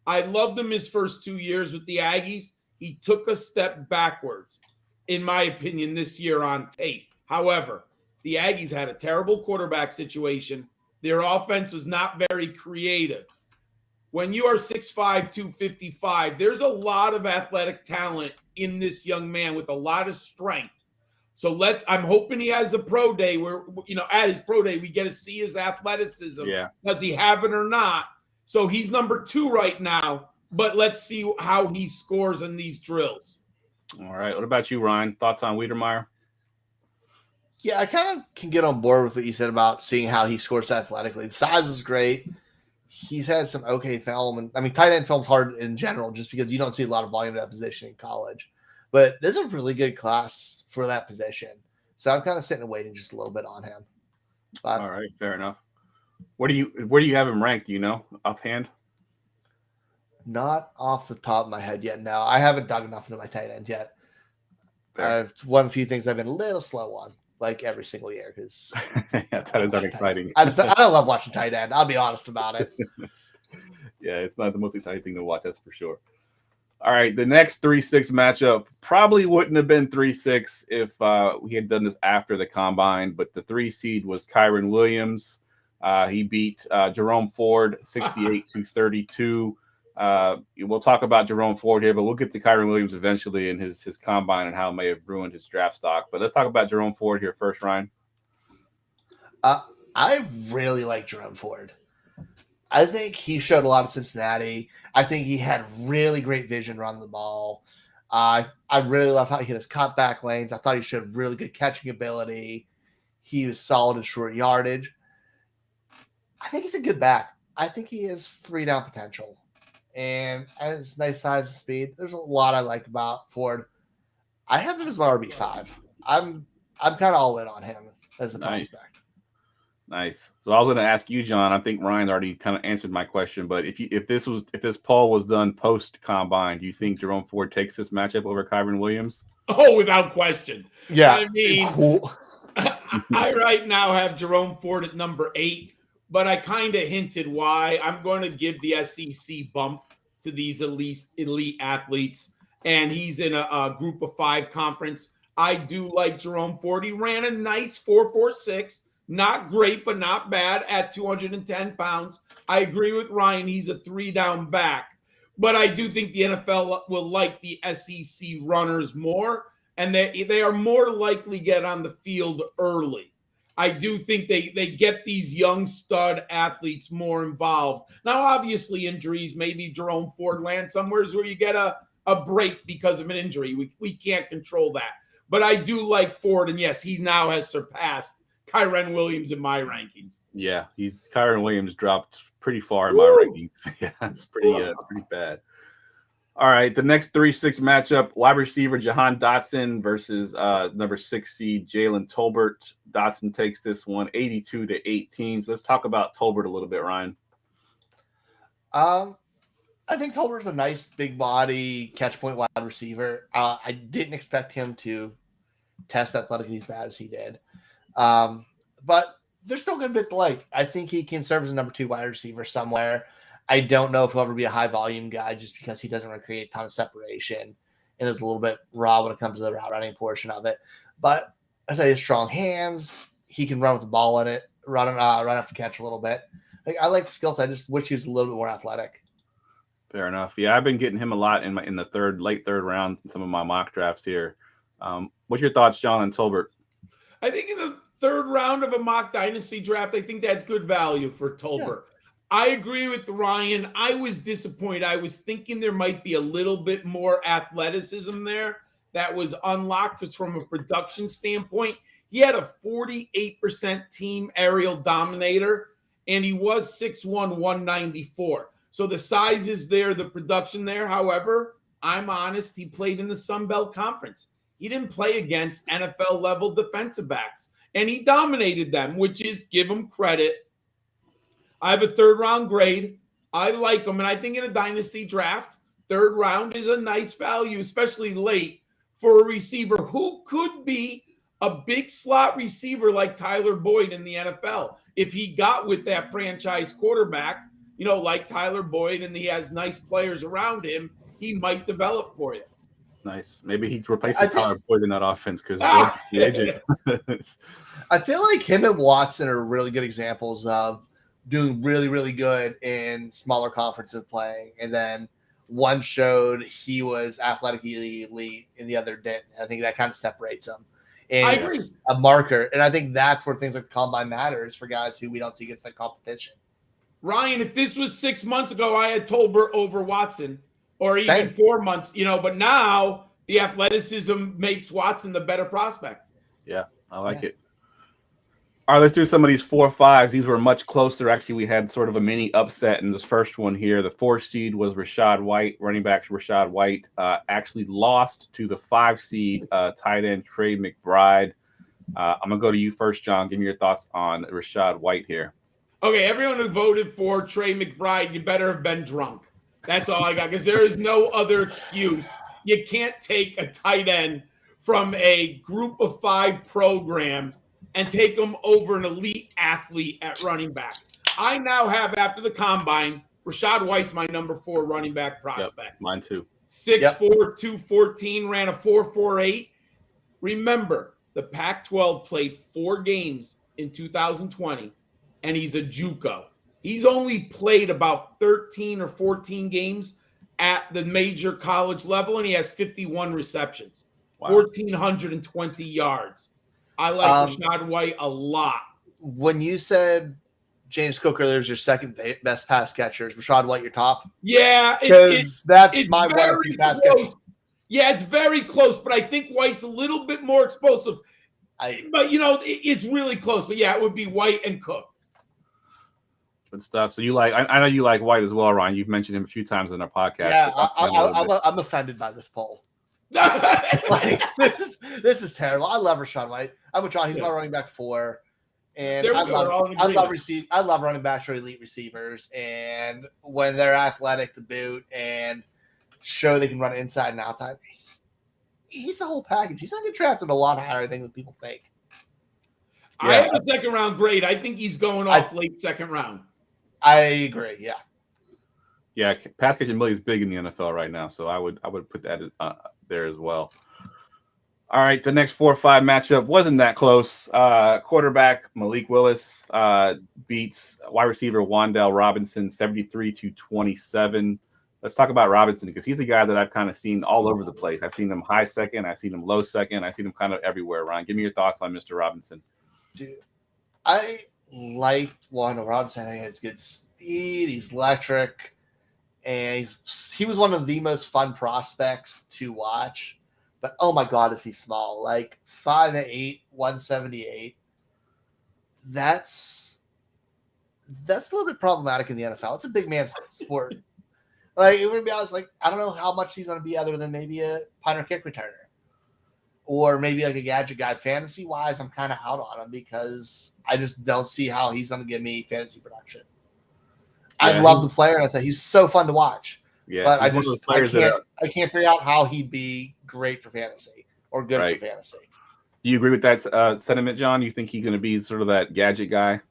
I loved him his first 2 years with the Aggies. He took a step backwards, in my opinion, this year on tape. However, the Aggies had a terrible quarterback situation. Their offense was not very creative. When you are 6'5", 255, there's a lot of athletic talent in this young man with a lot of strength. So I'm hoping he has a pro day where, at his pro day, we get to see his athleticism. Yeah. Does he have it or not? So he's number 2 right now, but let's see how he scores in these drills. All right. What about you, Ryan? Thoughts on Wiedermeyer? Yeah, I kind of can get on board with what you said about seeing how he scores athletically. The size is great. He's had some okay film. And I mean, tight end film's hard in general just because you don't see a lot of volume at that position in college. But there's a really good class for that position. So I'm kind of sitting and waiting just a little bit on him. But, all right, fair enough. Where do you have him ranked? Do you know offhand? Not off the top of my head yet. No, I haven't dug enough into my tight ends yet. It's one of the few things I've been a little slow on, like every single year, because yeah, tight ends aren't exciting. I don't love watching tight end. I'll be honest about it. Yeah, it's not the most exciting thing to watch, that's for sure. All right, the next 3-6 matchup probably wouldn't have been 3-6 if we had done this after the combine, but the 3 seed was Kyren Williams. He beat Jerome Ford 68-32. We'll talk about Jerome Ford here, but we'll get to Kyren Williams eventually in his combine and how it may have ruined his draft stock. But let's talk about Jerome Ford here first, Ryan. I really like Jerome Ford. I think he showed a lot of Cincinnati. I think he had really great vision running the ball. I really love how he hit his cutback lanes. I thought he showed really good catching ability. He was solid in short yardage. I think he's a good back. I think he has 3-down potential. And his nice size and speed. There's a lot I like about Ford. I have him as my RB5. I'm kind of all in on him as a prospect. Nice. So I was going to ask you, John. I think Ryan already kind of answered my question, but if this poll was done post combine, do you think Jerome Ford takes this matchup over Kyren Williams? Oh, without question. Yeah. I mean, cool. I right now have Jerome Ford at number 8. But I kind of hinted why. I'm going to give the SEC bump to these elite athletes, and he's in a group of 5 conference. I do like Jerome Ford. He ran a nice 4.46, not great, but not bad at 210 pounds. I agree with Ryan. He's a 3-down back, but I do think the NFL will like the SEC runners more, and they are more likely get on the field early. I do think they get these young stud athletes more involved. Now, obviously, injuries, maybe Jerome Ford lands somewhere where you get a break because of an injury. We can't control that. But I do like Ford, and yes, he now has surpassed Kyren Williams in my rankings. Yeah, Kyren Williams dropped pretty far in my rankings. Yeah, it's pretty bad. All right, the next 3-6 matchup, wide receiver Jahan Dotson versus number 6 seed Jalen Tolbert. Dotson takes this one 82-18. So let's talk about Tolbert a little bit, Ryan. I think Tolbert's a nice big body catch point wide receiver. I didn't expect him to test athletically as bad as he did. But there's still a good bit to like. I think he can serve as a number 2 wide receiver somewhere. I don't know if he'll ever be a high volume guy just because he doesn't really create a ton of separation and is a little bit raw when it comes to the route running portion of it. But I say he has strong hands. He can run with the ball in it, run off the catch a little bit. I like the skill set. I just wish he was a little bit more athletic. Fair enough. Yeah, I've been getting him a lot in the late third round in some of my mock drafts here. What's your thoughts, John, on Tolbert? I think in the third round of a mock dynasty draft, I think that's good value for Tolbert. Yeah. I agree with Ryan. I was disappointed. I was thinking there might be a little bit more athleticism there that was unlocked, because from a production standpoint, he had a 48% team aerial dominator, and he was 6'1", 194. So the size is there, the production there. However, I'm honest, he played in the Sun Belt Conference. He didn't play against NFL-level defensive backs, and he dominated them, which is, give him credit. I have a third-round grade. I like him, and I think in a dynasty draft, third round is a nice value, especially late, for a receiver who could be a big slot receiver like Tyler Boyd in the NFL. If he got with that franchise quarterback, like Tyler Boyd, and he has nice players around him, he might develop for you. Nice. Maybe he replaces Tyler Boyd in that offense because the agent. I feel like him and Watson are really good examples of doing really, really good in smaller conferences playing, and then one showed he was athletically elite and the other didn't. I think that kind of separates them. And I agree. It's a marker, and I think that's where things like the combine matters for guys who we don't see against that competition. Ryan, if this was 6 months ago, I had Tolbert over Watson, or even 4 months, but now the athleticism makes Watson the better prospect. Yeah, I like it. All right, let's do some of these 4-5s. These were much closer. Actually, we had sort of a mini upset in this first one here. The 4 seed was Rachaad White. Running back Rachaad White actually lost to the 5 seed tight end Trey McBride. I'm going to go to you first, John. Give me your thoughts on Rachaad White here. Okay, everyone who voted for Trey McBride, you better have been drunk. That's all I got, because there is no other excuse. You can't take a tight end from a group of 5 program and take them over an elite athlete at running back. I now have, after the combine, Rachaad White's my number 4 running back prospect. Yep, mine too. 6'4", 214, ran a 4.48. Remember, the Pac-12 played 4 games in 2020, and he's a JUCO. He's only played about 13 or 14 games at the major college level, and he has 51 receptions, 1,420 yards. I like Rachaad White a lot. When you said James Cook earlier was your second best pass catcher, is Rachaad White your top? Yeah, because that's my 1 or 2 pass catcher. Yeah, it's very close, but I think White's a little bit more explosive. But it's really close. But yeah, it would be White and Cook. Good stuff. So you like? I know you like White as well, Ryan. You've mentioned him a few times in our podcast. Yeah, I'm offended by this poll. This is terrible. I love Rachaad White. I'm with John. He's my running back 4, and I love running backs for elite receivers, and when they're athletic to boot and show they can run inside and outside, he's the whole package. He's not going to draft at a lot higher, I think, than people think. Yeah. I have a second round grade. I think he's going off late second round. I agree. Yeah. Yeah, pass catching ability is big in the NFL right now, so I would put that there as well. All right, the next 4-5 matchup wasn't that close. Quarterback Malik Willis beats wide receiver Wan'Dale Robinson 73-27. Let's talk about Robinson, because he's a guy that I've kind of seen all over the place. I've seen him high second, I've seen him low second, I've seen him kind of everywhere. Ryan, give me your thoughts on Mr. Robinson. Dude, I liked Wan'Dale Robinson. I think he has good speed. He's electric. And he was one of the most fun prospects to watch. But, oh, my God, is he small. Like, 5'8", 178. That's a little bit problematic in the NFL. It's a big man's sport. Like, it would be honest, like, I don't know how much he's going to be other than maybe a punter kick returner. Or maybe like a gadget guy. Fantasy-wise, I'm kind of out on him because I just don't see how he's going to give me fantasy production. Yeah, I love the player, and I said he's so fun to watch. Yeah, but I can't figure out how he'd be great for fantasy or good for fantasy. Do you agree with that sentiment, John? You think he's going to be sort of that gadget guy?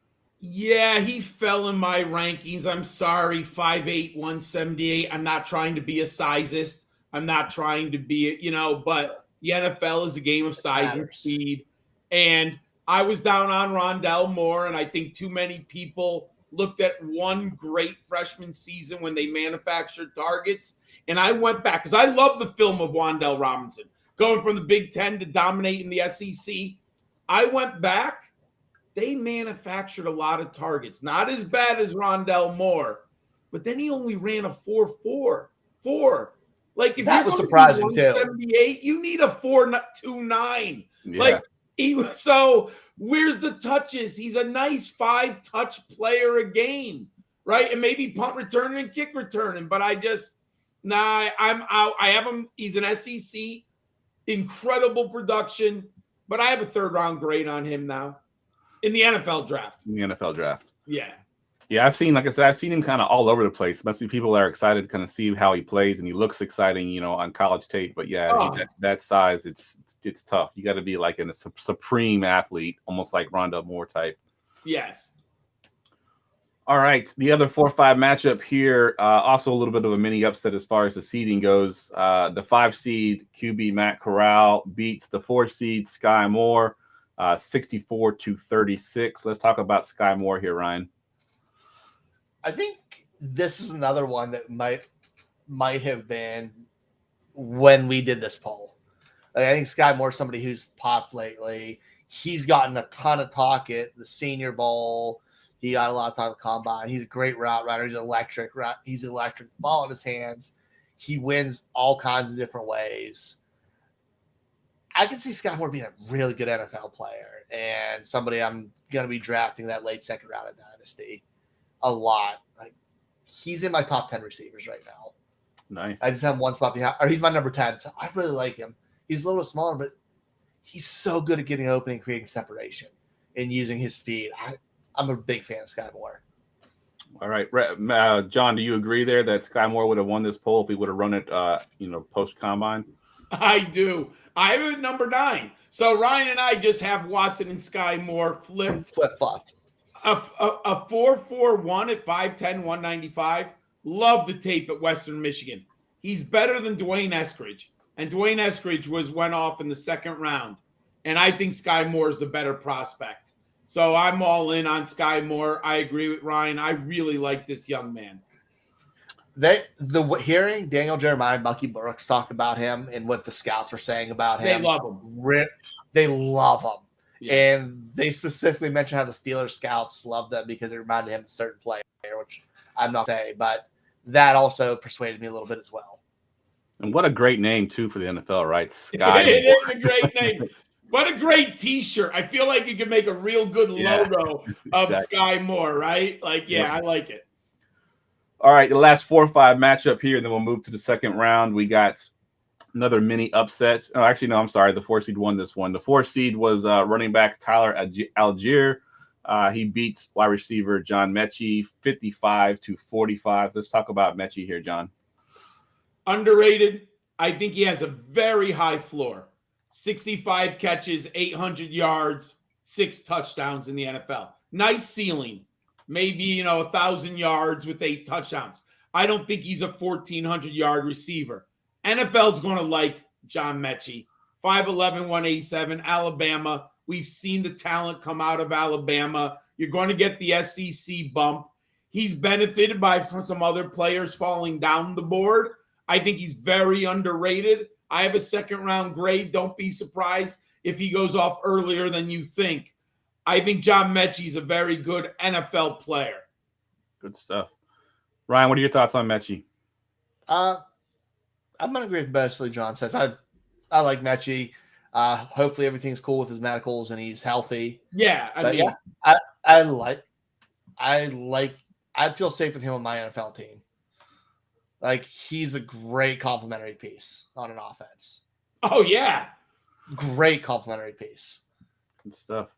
Yeah, he fell in my rankings. I'm sorry, 5'8", 178. I'm not trying to be a sizist. I'm not trying to be, but the NFL is a game of size and speed. And I was down on Rondell Moore, and I think too many people looked at one great freshman season when they manufactured targets. And I went back because I love the film of Wan'Dale Robinson going from the Big Ten to dominating the SEC. I went back. They manufactured a lot of targets. Not as bad as Rondell Moore, but then he only ran a 4.44. Like if that was surprising too. 178, you need a 4.29. Yeah. Like so where's the touches? He's a nice 5-touch player a game, right? And maybe punt returning and kick returning, but I'm out. I have him. He's an SEC, incredible production, but I have a 3rd-round grade on him now in the NFL draft. Yeah. Yeah, like I said, I've seen him kind of all over the place. Mostly people are excited to kind of see how he plays, and he looks exciting, on college tape. But yeah, that size, it's tough. You got to be like a supreme athlete, almost like Rondell Moore type. Yes. All right, the other 4-5 matchup here, also a little bit of a mini upset as far as the seeding goes. The 5 seed QB Matt Corral beats the 4 seed Sky Moore, 64-36. Let's talk about Sky Moore here, Ryan. I think this is another one that might have been when we did this poll. Like, I think Sky Moore is somebody who's popped lately. He's gotten a ton of talk at the Senior Bowl. He got a lot of talk at the Combine. He's a great route runner. He's electric. He's electric. Ball in his hands. He wins all kinds of different ways. I can see Sky Moore being a really good NFL player and somebody I'm going to be drafting that late 2nd round of Dynasty a lot. Like, he's in my top 10 receivers right now. Nice. I just have one spot behind, or he's my number 10. So I really like him. He's a little smaller, but he's so good at getting open and creating separation and using his speed. I'm a big fan of Sky Moore. All right, John, do you agree there that Sky Moore would have won this poll if he would have run it, post Combine? I do. I have it at number 9. So Ryan and I just have Watson and Sky Moore flip-flopped. A 4.41 at 5'10", 195. Love the tape at Western Michigan. He's better than Dwayne Eskridge. And Dwayne Eskridge went off in the 2nd round. And I think Sky Moore is the better prospect. So I'm all in on Sky Moore. I agree with Ryan. I really like this young man. Hearing Daniel Jeremiah and Bucky Burks talk about him and what the scouts were saying about him. They love him. They love him. Yeah. And they specifically mentioned how the Steelers scouts loved them because it reminded him of a certain player, which I'm not saying, but that also persuaded me a little bit as well. And what a great name, too, for the NFL, right? Sky. It is a great name. What a great T-shirt. I feel like you could make a real good logo of exactly. Sky Moore, right? Like, I like it. All right, the last 4-5 matchup here, and then we'll move to the 2nd round. We got another mini upset. Oh, actually, no, I'm sorry. The 4 seed won this one. The 4 seed was running back Tyler Algier. He beats wide receiver John Mechie 55-45. Let's talk about Mechie here, John. Underrated. I think he has a very high floor. 65 catches, 800 yards, 6 touchdowns in the NFL. Nice ceiling. Maybe, 1,000 yards with 8 touchdowns. I don't think he's a 1,400-yard receiver. NFL's going to like John Mechie. 5'11", 187, Alabama. We've seen the talent come out of Alabama. You're going to get the SEC bump. He's benefited from some other players falling down the board. I think he's very underrated. I have a 2nd-round grade. Don't be surprised if he goes off earlier than you think. I think John Mechie is a very good NFL player. Good stuff. Ryan, what are your thoughts on Mechie? I'm going to agree with mostly John says. I like Mechie. Hopefully everything's cool with his medicals and he's healthy. Yeah, I'd feel safe with him on my NFL team. Like, he's a great complementary piece on an offense. Oh, yeah. Great complementary piece. Good stuff.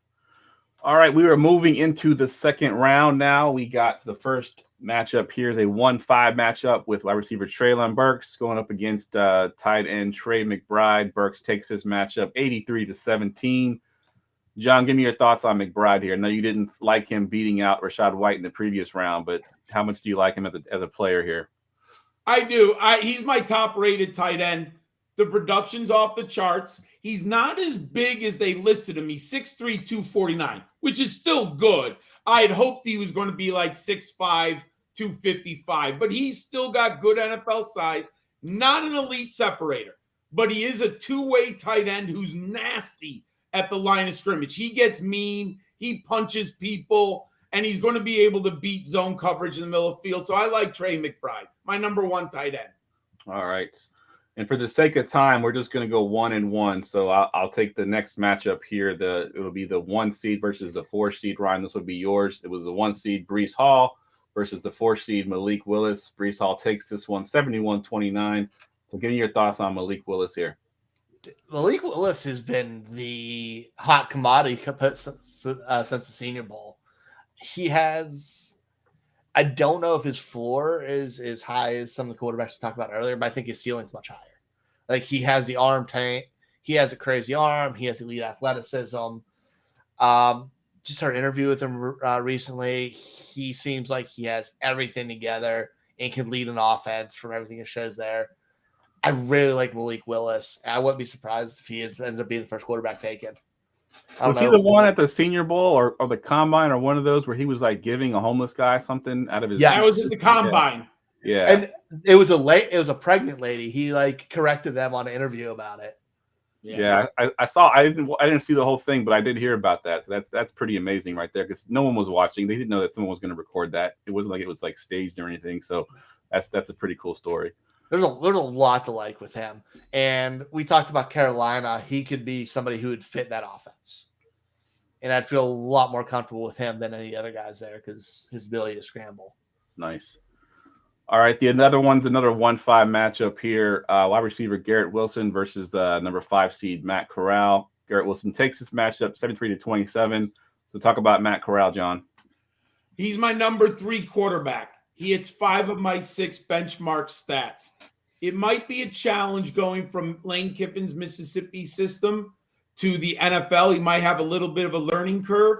All right, we are moving into the 2nd round now. We got the first matchup. Here's a 1-5 matchup with wide receiver Treylon Burks going up against tight end Trey McBride. Burks takes this matchup 83-17. John, give me your thoughts on McBride here. I know you didn't like him beating out Rachaad White in the previous round, but how much do you like him as a player here? I do. He's my top-rated tight end. The production's off the charts. He's not as big as they listed him. He's 6'3", 249, which is still good. I had hoped he was going to be like 6'5", 255, but he's still got good NFL size. Not an elite separator, but he is a two-way tight end who's nasty at the line of scrimmage. He gets mean, he punches people, and he's going to be able to beat zone coverage in the middle of the field. So I like Trey McBride, my number 1 tight end. All right. And for the sake of time, we're just going to go 1-1. So I'll take the next matchup here. It'll be the 1 seed versus the 4 seed. Ryan, this will be yours. It was the 1 seed Breece Hall versus the 4 seed Malik Willis. Breece Hall takes this one 71-29. So give me your thoughts on Malik Willis here. Malik Willis has been the hot commodity since the Senior Bowl. He has, I don't know if his floor is as high as some of the quarterbacks we talked about earlier, but I think his ceiling is much higher. Like, he has the arm tank. He has a crazy arm. He has elite athleticism. Just heard an interview with him recently. He seems like he has everything together and can lead an offense from everything it shows there. I really like Malik Willis. I wouldn't be surprised if he ends up being the first quarterback taken. Was he the one at the Senior Bowl or the Combine or one of those where he was like giving a homeless guy something out of his? Yes. That was at the Combine. Yeah. And it was a pregnant lady. He like corrected them on an interview about it. Yeah, I saw. I didn't see the whole thing, but I did hear about that. So that's pretty amazing right there, because no one was watching. They didn't know that someone was going to record that. It wasn't like it was like staged or anything. So that's a pretty cool story. There's a lot to like with him. And we talked about Carolina. He could be somebody who would fit that offense. And I'd feel a lot more comfortable with him than any other guys there because his ability to scramble. Nice. All right, another 1-5 matchup here. Wide receiver Garrett Wilson versus the number 5 seed Matt Corral. Garrett Wilson takes this matchup 73-27. So talk about Matt Corral, John. He's my number 3 quarterback. He hits 5 of my 6 benchmark stats. It might be a challenge going from Lane Kiffin's Mississippi system to the NFL. He might have a little bit of a learning curve,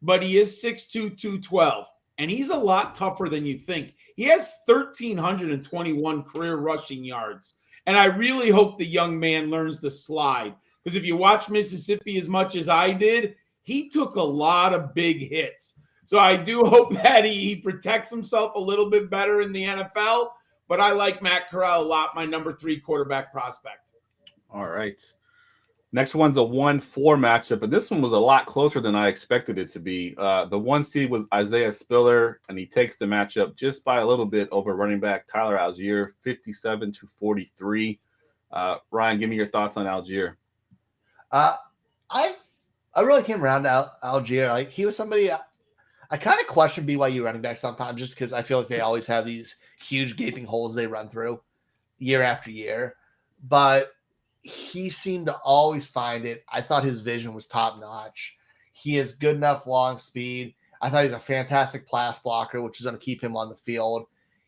but he is 6'2", 212. And he's a lot tougher than you think. He has 1,321 career rushing yards. And I really hope the young man learns the slide. Because if you watch Mississippi as much as I did, he took a lot of big hits. So I do hope that he protects himself a little bit better in the NFL. But I like Matt Corral a lot, my number 3 quarterback prospect. All right. Next one's a 1-4 matchup, and this one was a lot closer than I expected it to be. The 1 seed was Isaiah Spiller, and he takes the matchup just by a little bit over running back Tyler Algier, 57-43. Ryan, give me your thoughts on Algier. I really came around to Algier. Like, he was somebody I kind of question BYU running back sometimes, just because I feel like they always have these huge gaping holes they run through year after year. But he seemed to always find it. I thought his vision was top notch. He has good enough long speed. I thought he's a fantastic pass blocker, which is going to keep him on the field.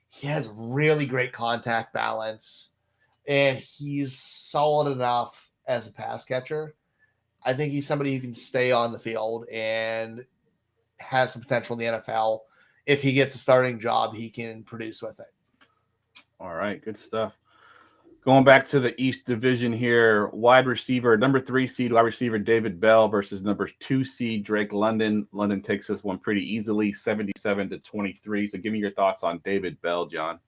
He has really great contact balance, and he's solid enough as a pass catcher. I think he's somebody who can stay on the field and has some potential in the NFL. If he gets a starting job, he can produce with it. All right, good stuff. Going back to the East Division here, wide receiver, number 3 seed wide receiver David Bell versus number 2 seed Drake London. London takes this one pretty easily, 77-23. So give me your thoughts on David Bell, John.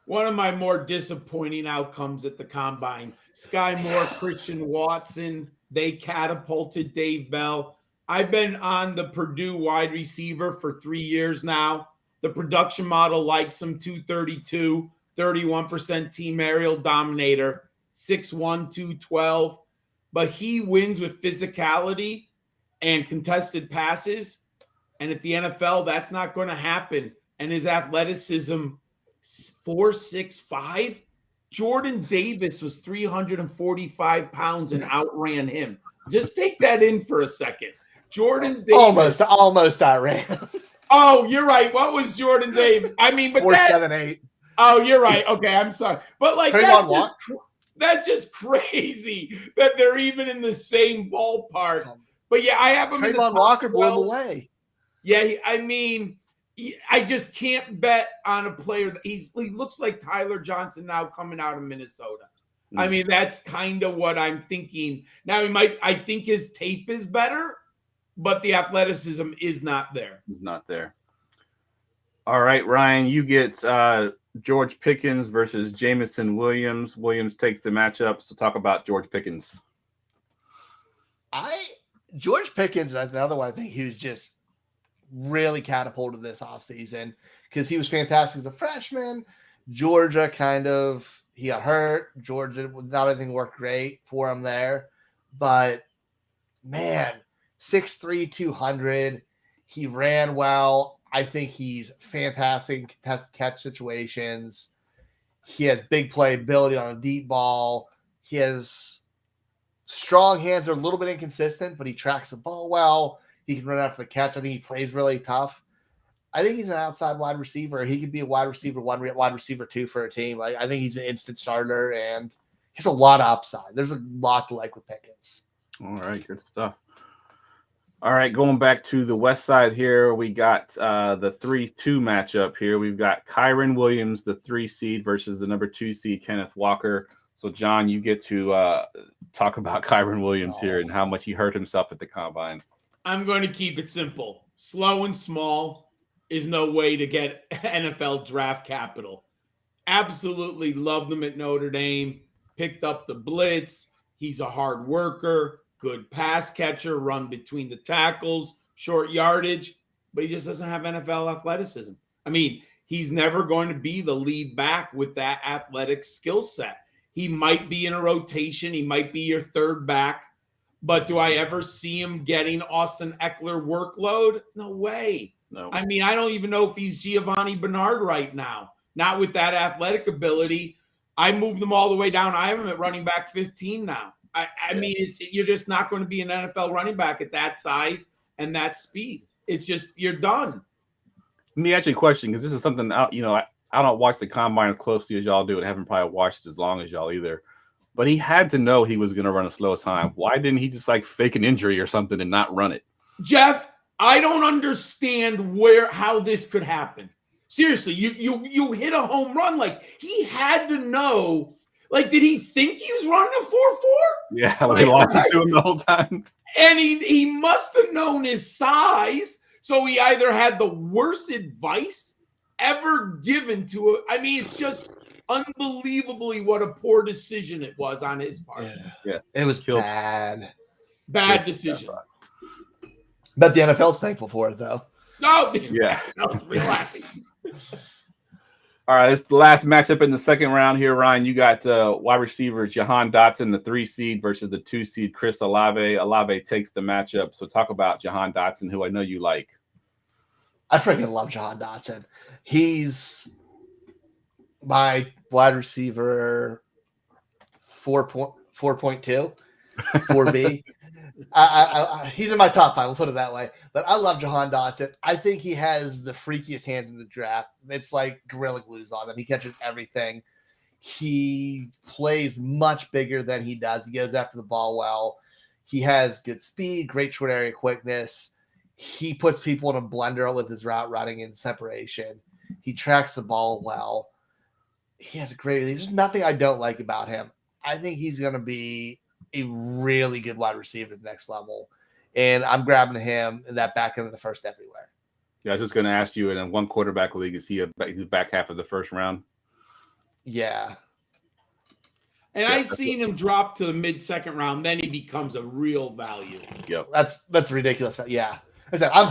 One of my more disappointing outcomes at the Combine. Sky Moore, Christian Watson, they catapulted Dave Bell. I've been on the Purdue wide receiver for 3 years now. The production model likes him, 232. 31% team aerial dominator, 6'1", 212. But he wins with physicality and contested passes. And at the NFL, that's not going to happen. And his athleticism, 4'6'5". Jordan Davis was 345 pounds and outran him. Just take that in for a second. Jordan Davis. Almost outran. Oh, you're right. What was Jordan Davis? I mean, but 4'7", 4'8". Oh, you're right. Okay, I'm sorry. But like that's just crazy that they're even in the same ballpark. But yeah, I have him in the top Walker 12. blew him away. Yeah, I mean, I just can't bet on a player that he looks like Tyler Johnson now coming out of Minnesota. I mean, that's kind of what I'm thinking. Now I think his tape is better, but the athleticism is not there. He's not there. All right, Ryan, you get George Pickens versus Jameson Williams. Williams takes the matchup. So talk about George Pickens. George Pickens, another one I think who's just really catapulted this offseason because he was fantastic as a freshman. Georgia he got hurt. Georgia, not everything worked great for him there. But, man, 6'3", 200. He ran well. I think he's fantastic in contested catch situations. He has big playability on a deep ball. He has strong hands, are a little bit inconsistent, but he tracks the ball well. He can run after the catch. I think he plays really tough. I think he's an outside wide receiver. He could be a wide receiver, wide receiver 2 for a team. I think he's an instant starter, and he has a lot of upside. There's a lot to like with Pickens. All right, good stuff. All right, going back to the west side here, we got the 3-2 matchup here. We've got Kyron Williams, the 3 seed, versus the number 2 seed, Kenneth Walker. So, John, you get to talk about Kyron Williams here and how much he hurt himself at the combine. I'm going to keep it simple. Slow and small is no way to get NFL draft capital. Absolutely loved him at Notre Dame. Picked up the blitz. He's a hard worker, good pass catcher, run between the tackles, short yardage, but he just doesn't have NFL athleticism. I mean, he's never going to be the lead back with that athletic skill set. He might be in a rotation. He might be your third back. But do I ever see him getting Austin Eckler workload? No way. No. I mean, I don't even know if he's Giovanni Bernard right now. Not with that athletic ability. I moved them all the way down. I have him at running back 15 now. I mean, you're just not going to be an NFL running back at that size and that speed. It's just, you're done. Let me ask you a question, because this is something, I don't watch the combine as closely as y'all do. I haven't probably watched as long as y'all either. But he had to know he was going to run a slow time. Why didn't he just fake an injury or something and not run it? Jeff, I don't understand how this could happen. Seriously, you hit a home run. He had to know. Did he think he was running a 4.4? Yeah, he lied to him the whole time. And he must have known his size. So he either had the worst advice ever given to it. I mean, it's just unbelievably what a poor decision it was on his part. Yeah. It was bad. Bad decision. Bet the NFL's thankful for it, though. No, yeah. Relax. All right, it's the last matchup in the second round here, Ryan. You got wide receiver Jahan Dotson, the 3 seed, versus the 2 seed Chris Olave. Olave takes the matchup. So talk about Jahan Dotson, who I know you like. I freaking love Jahan Dotson. He's my wide receiver 4.2, 4B. He's in my top 5. We'll put it that way. But I love Jahan Dotson. I think he has the freakiest hands in the draft. It's like Gorilla Glue's on him. He catches everything. He plays much bigger than he does. He goes after the ball well. He has good speed, great short area quickness. He puts people in a blender with his route running and separation. He tracks the ball well. He has a great – there's nothing I don't like about him. I think he's going to be a really good wide receiver at the next level. And I'm grabbing him in that back end of the first everywhere. Yeah, I was just going to ask you, in a one quarterback league, is he the back half of the first round? Yeah. And I've seen him drop to the mid-second round. Then he becomes a real value. Yep. That's ridiculous. Yeah. I said I'm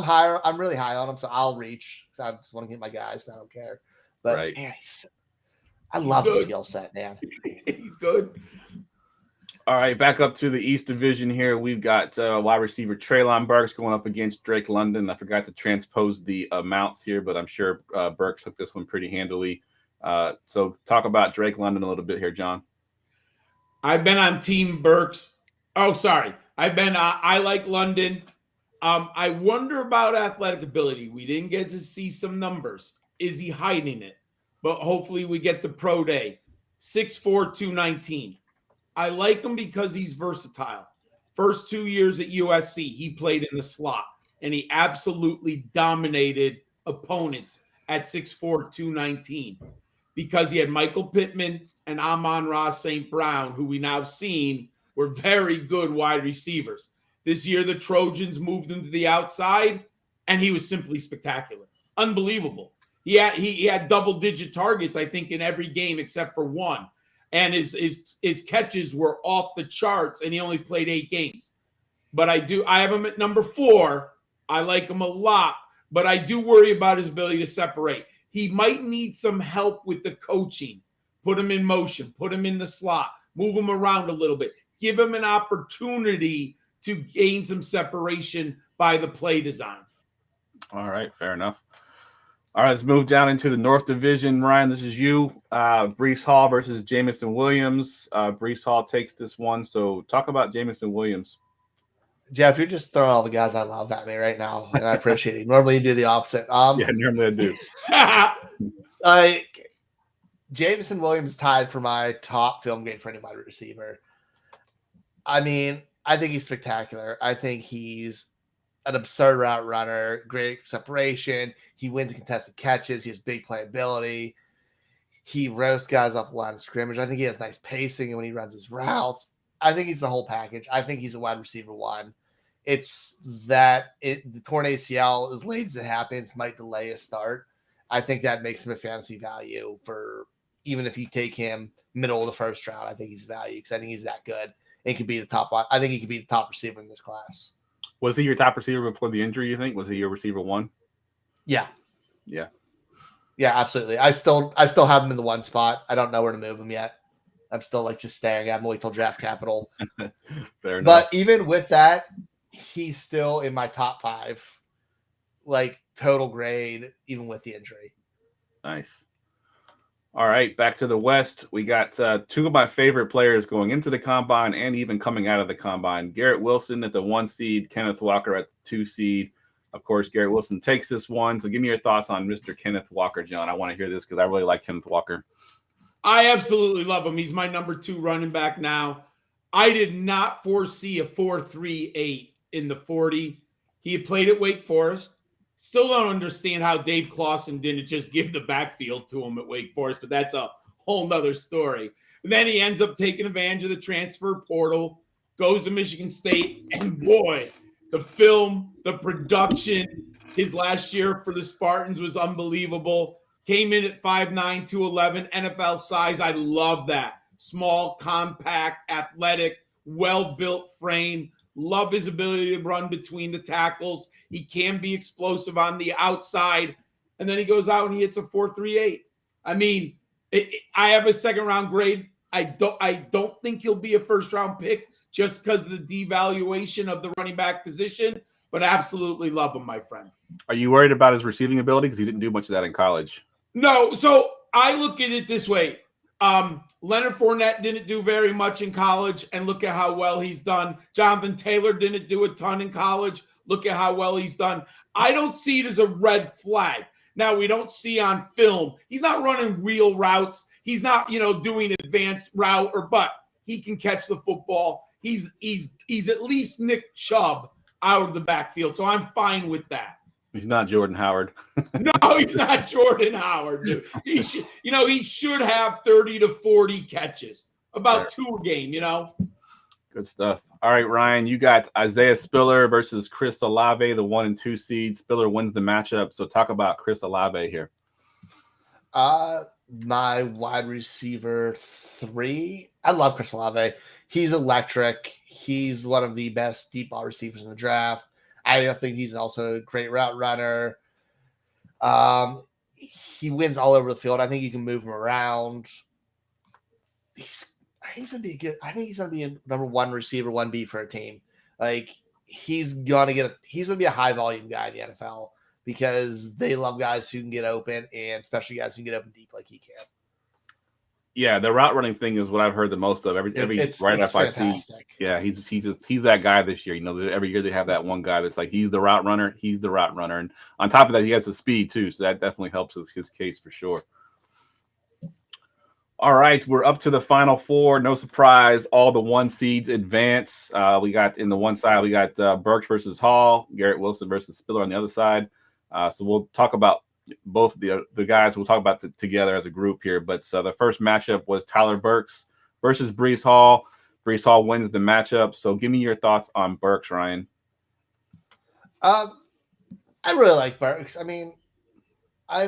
higher. I'm really high on him, so I'll reach. So I just want to get my guys. So I don't care. But right. Man, I love his skill set, man. He's good. All right, back up to the East Division here. We've got wide receiver Treylon Burks going up against Drake London. I forgot to transpose the amounts here, but I'm sure Burks took this one pretty handily. So talk about Drake London a little bit here, John. I've been on Team Burks. Oh, sorry. I like London. I wonder about athletic ability. We didn't get to see some numbers. Is he hiding it? But hopefully we get the pro day. 6'4", 219. I like him because he's versatile. First 2 years at USC, he played in the slot, and he absolutely dominated opponents at 6'4", 219 because he had Michael Pittman and Amon-Ra St. Brown, who we now seen were very good wide receivers. This year, the Trojans moved him to the outside, and he was simply spectacular. Unbelievable. He had double-digit targets, I think, in every game except for one. And his catches were off the charts, and he only played 8 games. But I have him at number 4. I like him a lot, but I do worry about his ability to separate. He might need some help with the coaching. Put him in motion, put him in the slot, move him around a little bit. Give him an opportunity to gain some separation by the play design. All right, fair enough. All right, let's move down into the North Division. Ryan, this is you. Breece Hall versus Jameson Williams. Breece Hall takes this one. So talk about Jameson Williams. Jeff, you're just throwing all the guys I love at me right now, and I appreciate it. Normally you do the opposite. Yeah, normally I do. Jameson Williams tied for my top film game for any wide receiver. I mean, I think he's spectacular. I think he's an absurd route runner, great separation. He wins in contested catches. He has big playability. He roasts guys off the line of scrimmage. I think he has nice pacing when he runs his routes. I think he's the whole package. I think he's a wide receiver 1. It's that the torn ACL, as late as it happens, might delay a start. I think that makes him a fantasy value for even if you take him middle of the first round. I think he's value because I think he's that good. And could be the top. I think he could be the top receiver in this class. Was he your top receiver before the injury, you think? Was he your receiver 1? Yeah. Yeah. Yeah, absolutely. I still have him in the 1 spot. I don't know where to move him yet. I'm still just staring at him. Wait till draft capital. Fair enough. But even with that, he's still in my top 5, total grade, even with the injury. Nice. All right, back to the West. We got 2 of my favorite players going into the combine and even coming out of the combine. Garrett Wilson at the 1 seed, Kenneth Walker at the 2 seed. Of course, Garrett Wilson takes this one. So give me your thoughts on Mr. Kenneth Walker, John. I want to hear this because I really like Kenneth Walker. I absolutely love him. He's my number 2 running back now. I did not foresee a 4.38 in the 40. He had played at Wake Forest. Still don't understand how Dave Clawson didn't just give the backfield to him at Wake Forest, but that's a whole nother story. And then he ends up taking advantage of the transfer portal, goes to Michigan State, and boy, the film, the production, his last year for the Spartans was unbelievable. Came in at 5'9", 211, NFL size. I love that. Small, compact, athletic, well-built frame. Love his ability to run between the tackles. He can be explosive on the outside. And then he goes out and he hits a 4.38. I mean, I have a second-round grade. I don't think he'll be a first-round pick just because of the devaluation of the running back position, but absolutely love him, my friend. Are you worried about his receiving ability? Because he didn't do much of that in college. No, so I look at it this way. Leonard Fournette didn't do very much in college, and look at how well he's done. Jonathan Taylor didn't do a ton in college. Look at how well he's done. I don't see it as a red flag. Now, we don't see on film. He's not running wheel routes. He's not, doing advanced route but he can catch the football. He's at least Nick Chubb out of the backfield, so I'm fine with that. He's not Jordan Howard. No, he's not Jordan Howard, dude. He should have 30 to 40 catches, about 2 a game, Good stuff. All right, Ryan, you got Isaiah Spiller versus Chris Salave, the 1 and 2 seed. Spiller wins the matchup. So talk about Chris Salave here. My wide receiver 3. I love Chris Salave. He's electric. He's one of the best deep ball receivers in the draft. I think he's also a great route runner. He wins all over the field. I think you can move him around. He's gonna be good. I think he's gonna be a number 1 receiver, 1B for a team. He's gonna be a high volume guy in the NFL because they love guys who can get open, and especially guys who can get open deep like he can. Yeah, the route running thing is what I've heard the most of. Every right after I see, yeah, he's that guy this year. Every year they have that one guy that's like he's the route runner, and on top of that, he has the speed too. So that definitely helps his case for sure. All right, we're up to the final 4. No surprise, all the 1 seeds advance. We got in the one side, we got Burks versus Hall, Garrett Wilson versus Spiller on the other side. So we'll talk about both the guys. We'll talk about together as a group here. But the first matchup was Tyler Burks versus Breece Hall. Brees Hall wins the matchup. So give me your thoughts on Burks, Ryan. I really like Burks. I mean, I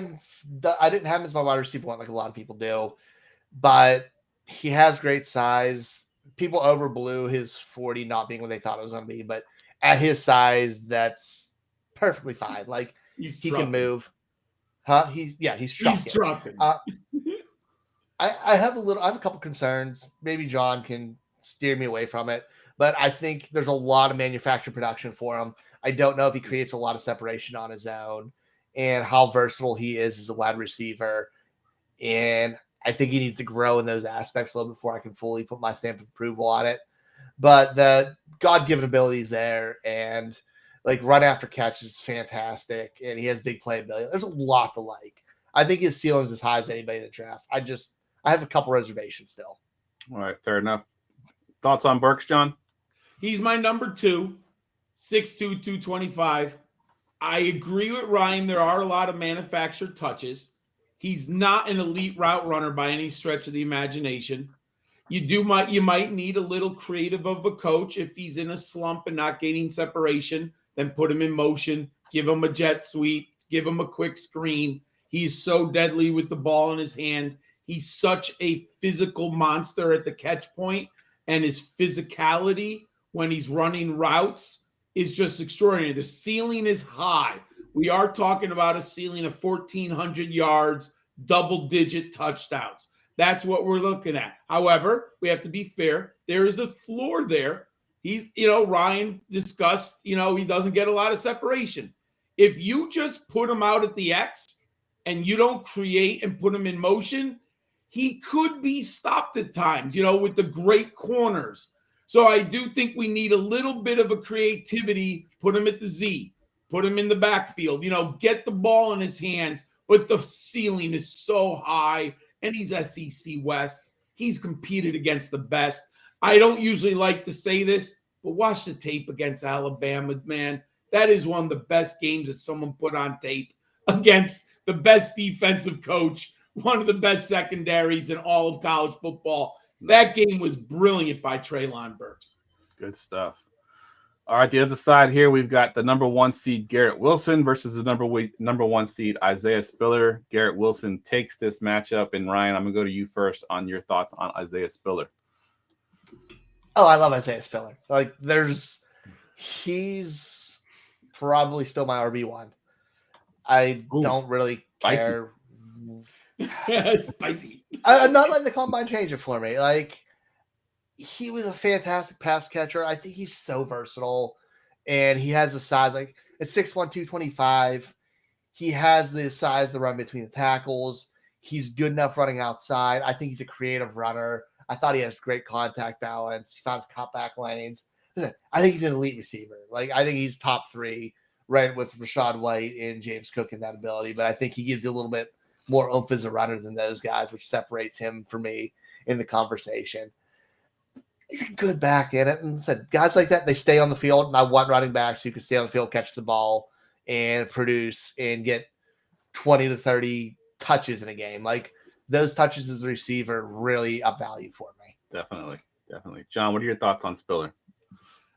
didn't have him as my wide receiver one like a lot of people do, but he has great size. People overblew his 40 not being what they thought it was going to be, but at his size, that's perfectly fine. Like he can move. Huh? He's trucking. I have a couple concerns. Maybe John can steer me away from it, but I think there's a lot of manufactured production for him. I don't know if he creates a lot of separation on his own and how versatile he is as a wide receiver. And I think he needs to grow in those aspects a little before I can fully put my stamp of approval on it. But the God-given ability is there, and like run after catch is fantastic, and he has big playability. There's a lot to like. I think his ceiling is as high as anybody in the draft. I have a couple reservations still. All right, fair enough. Thoughts on Burks, John? He's my number 2, 6'2", 225. I agree with Ryan. There are a lot of manufactured touches. He's not an elite route runner by any stretch of the imagination. You might need a little creative of a coach if he's in a slump and not gaining separation. Then put him in motion, give him a jet sweep, give him a quick screen. He's so deadly with the ball in his hand. He's such a physical monster at the catch point, and his physicality when he's running routes is just extraordinary. The ceiling is high. We are talking about a ceiling of 1,400 yards, double-digit touchdowns. That's what we're looking at. However, we have to be fair. There is a floor there. Ryan discussed, he doesn't get a lot of separation. If you just put him out at the X and you don't create and put him in motion, he could be stopped at times, with the great corners. So I do think we need a little bit of a creativity. Put him at the Z, put him in the backfield, get the ball in his hands. But the ceiling is so high, and he's SEC West. He's competed against the best. I don't usually like to say this, but watch the tape against Alabama, man. That is one of the best games that someone put on tape against the best defensive coach, one of the best secondaries in all of college football. That game was brilliant by Treylon Burks. Good stuff. All right, the other side here, we've got the number 1 seed Garrett Wilson versus the number 1 seed Isaiah Spiller. Garrett Wilson takes this matchup, and Ryan, I'm gonna go to you first on your thoughts on Isaiah Spiller. Oh, I love Isaiah Spiller. Like, he's probably still my RB1. I don't really care. Spicy. I'm not letting the combine change it for me. Like, he was a fantastic pass catcher. I think he's so versatile, and he has the size. Like, at 6'1", 225, he has the size to run between the tackles. He's good enough running outside. I think he's a creative runner. I thought he has great contact balance. He found his cutback lanes. Listen, I think he's an elite receiver. Like, I think he's top 3, right, with Rachaad White and James Cook in that ability. But I think he gives you a little bit more oomph as a runner than those guys, which separates him for me in the conversation. He's a good back in it. And said guys like that, they stay on the field. And I want running backs who can stay on the field, catch the ball, and produce and get 20 to 30 touches in a game. Like, those touches as a receiver really up value for me. Definitely. John, what are your thoughts on Spiller?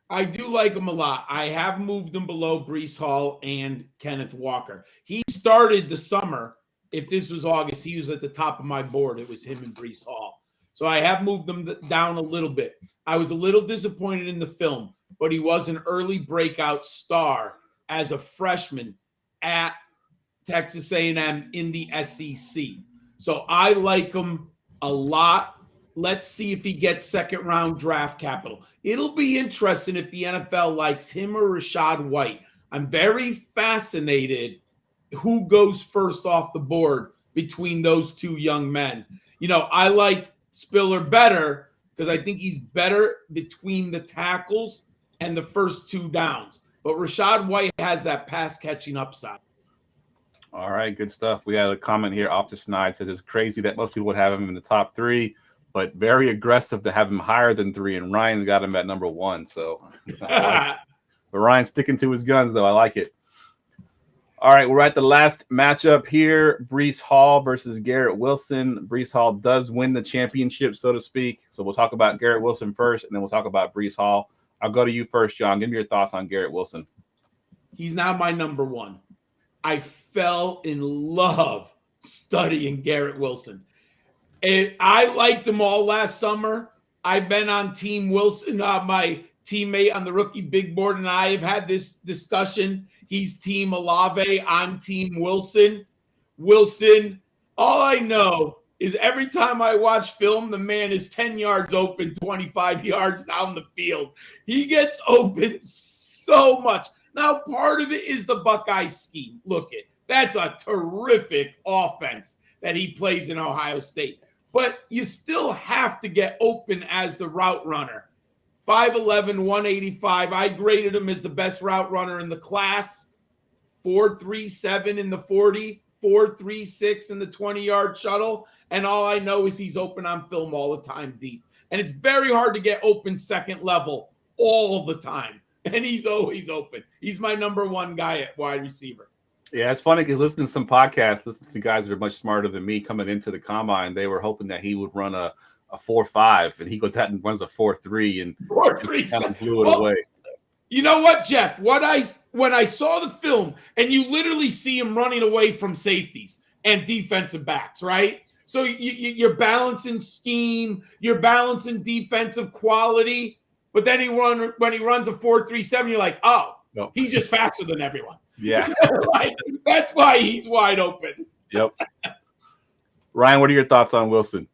I do like him a lot. I have moved him below Breece Hall and Kenneth Walker. He started the summer. If this was August, he was at the top of my board. It was him and Breece Hall. So I have moved them down a little bit. I was a little disappointed in the film, but he was an early breakout star as a freshman at Texas A&M in the SEC. So I like him a lot. Let's see if he gets second-round draft capital. It'll be interesting if the NFL likes him or Rachaad White. I'm very fascinated who goes first off the board between those two young men. I like Spiller better because I think he's better between the tackles and the first 2 downs. But Rachaad White has that pass-catching upside. All right, good stuff. We had a comment here off the snide. Said it's crazy that most people would have him in the top 3, but very aggressive to have him higher than 3, and Ryan's got him at number 1. So, but Ryan's sticking to his guns, though. I like it. All right, we're at the last matchup here. Breece Hall versus Garrett Wilson. Breece Hall does win the championship, so to speak. So we'll talk about Garrett Wilson first, and then we'll talk about Breece Hall. I'll go to you first, John. Give me your thoughts on Garrett Wilson. He's now my number one. I fell in love studying Garrett Wilson. And I liked him all last summer. I've been on Team Wilson. My teammate on the rookie big board and I have had this discussion. He's Team Salave. I'm Team Wilson. Wilson, all I know is every time I watch film, the man is 10 yards open, 25 yards down the field. He gets open so much. Now, part of it is the Buckeye scheme. Look, that's a terrific offense that he plays in Ohio State. But you still have to get open as the route runner. 5'11", 185. I graded him as the best route runner in the class. 4.37 in the 40, 4.36 in the 20-yard shuttle. And all I know is he's open on film all the time deep. And it's very hard to get open second level all the time. And he's always open. He's my number one guy at wide receiver. Yeah, it's funny because listening to some podcasts, listening to guys that are much smarter than me coming into the combine, they were hoping that he would run a 4.5, and he goes out and runs a 4.3 and 4.3 kind of blew it away. You know what, Jeff? When I saw the film, and you literally see him running away from safeties and defensive backs, right? So you're balancing scheme, you're balancing defensive quality, but then when he runs a 4.37, you're like, oh, no, he's just faster than everyone. Yeah, that's why he's wide open. Yep. Ryan, what are your thoughts on Wilson?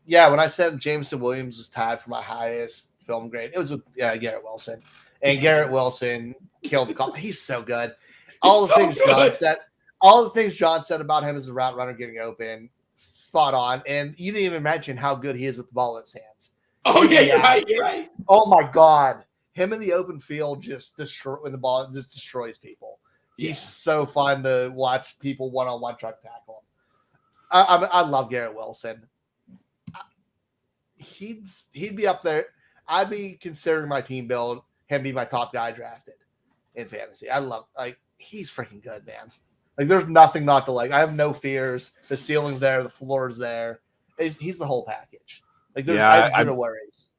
Yeah, when I said Jameson Williams was tied for my highest film grade, it was with Garrett Wilson. And Garrett Wilson killed the call. He's so good. All the things John said about him as a route runner getting open, spot on. And you didn't even mention how good he is with the ball in his hands. Oh, yeah, you're right. Oh, my God. Him in the open field when the ball just destroys people. He's so fun to watch people one-on-one try to tackle him. I love Garrett Wilson. He'd be up there. I'd be considering my team build him be my top guy drafted in fantasy. He's freaking good, man. Like, there's nothing not to like. I have no fears. The ceiling's there. The floor's there. He's the whole package. Like, I have zero worries.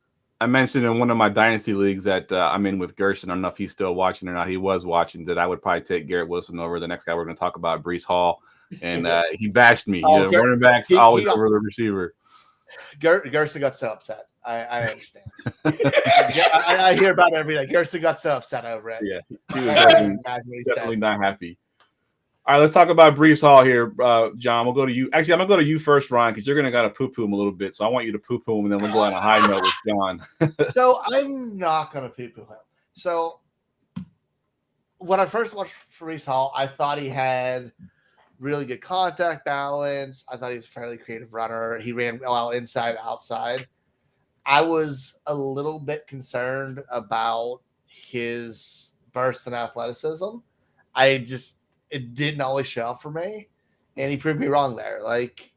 I mentioned in one of my dynasty leagues that I'm in with Gerson. I don't know if he's still watching or not. He was watching. That I would probably take Garrett Wilson over the next guy we're going to talk about, Breece Hall. And he bashed me. Running backs always over the receiver. Gerson got so upset. I understand. I hear about it every day. Garrison got so upset over it. Yeah, he was definitely not happy. All right, let's talk about Breece Hall here, John. We'll go to you. Actually, I'm going to go to you first, Ryan, because you're going to got to poo-poo him a little bit. So I want you to poo-poo him, and then we'll go on a high note with John. So I'm not going to poo-poo him. So when I first watched Breece Hall, I thought he had really good contact balance. I thought he was a fairly creative runner. He ran well inside, outside. I was a little bit concerned about his burst and athleticism. It didn't always show up for me, and he proved me wrong there. Like,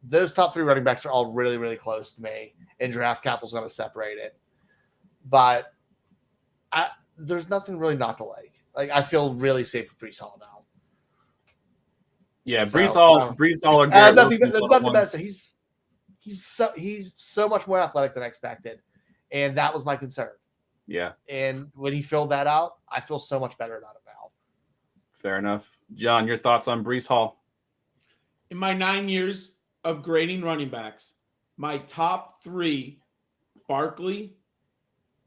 those top three running backs are all really, really close to me, and draft capital's going to separate it. But there's nothing really not to like. Like, I feel really safe with Breece Hall now. Yeah, Breece Hall or Garrett Wilson. There's nothing bad to say. He's so much more athletic than I expected, and that was my concern. Yeah. And when he filled that out, I feel so much better about it now. Fair enough. John, your thoughts on Breece Hall? In my 9 years of grading running backs, my top three, Barkley,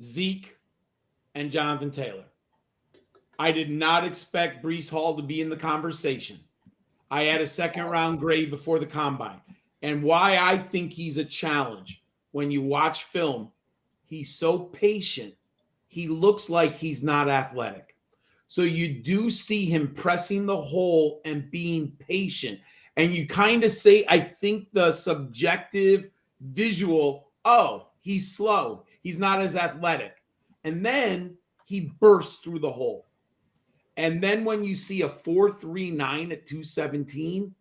Zeke, and Jonathan Taylor. I did not expect Breece Hall to be in the conversation. I had a second-round grade before the combine. And why I think he's a challenge, when you watch film, he's so patient. He looks like he's not athletic. So you do see him pressing the hole and being patient. And you kind of say, I think the subjective visual, oh, he's slow. He's not as athletic. And then he bursts through the hole. And then when you see a 4.39 at 217,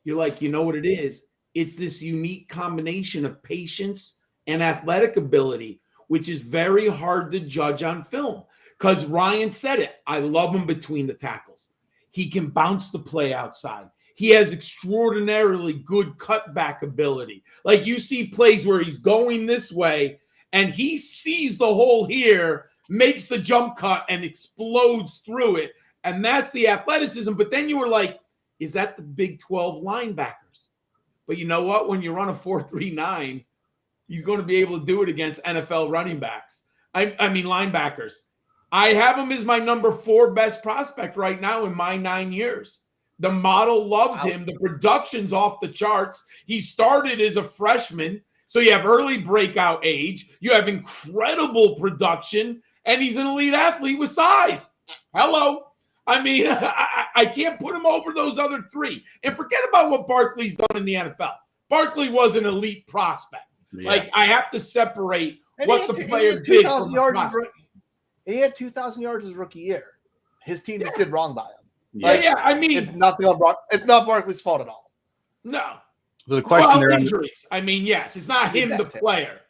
you're like, you know what it is? It's this unique combination of patience and athletic ability, which is very hard to judge on film. because Ryan said it. I love him between the tackles. He can bounce the play outside. He has extraordinarily good cutback ability. Like you see plays where he's going this way and he sees the hole here, makes the jump cut and explodes through it. And that's the athleticism. But then you were like, is that the Big 12 linebackers? But you know what? When you run a 4.39, he's going to be able to do it against NFL running backs. I mean, linebackers. I have him as my number 4 best prospect right now in my 9 years. The model loves him. The production's off the charts. He started as a freshman, so you have early breakout age. You have incredible production, and he's an elite athlete with size. Hello. I mean, I can't put him over those other 3. And forget about what Barkley's done in the NFL. Barkley was an elite prospect. Yeah. Like, I have to separate what the player did from the prospect. He had 2,000 yards his rookie year. His team just did wrong by him. Yeah, I mean, it's nothing on it's not Barkley's fault at all. No. There's a question there. Injuries. I mean, yes, it's not him, the player.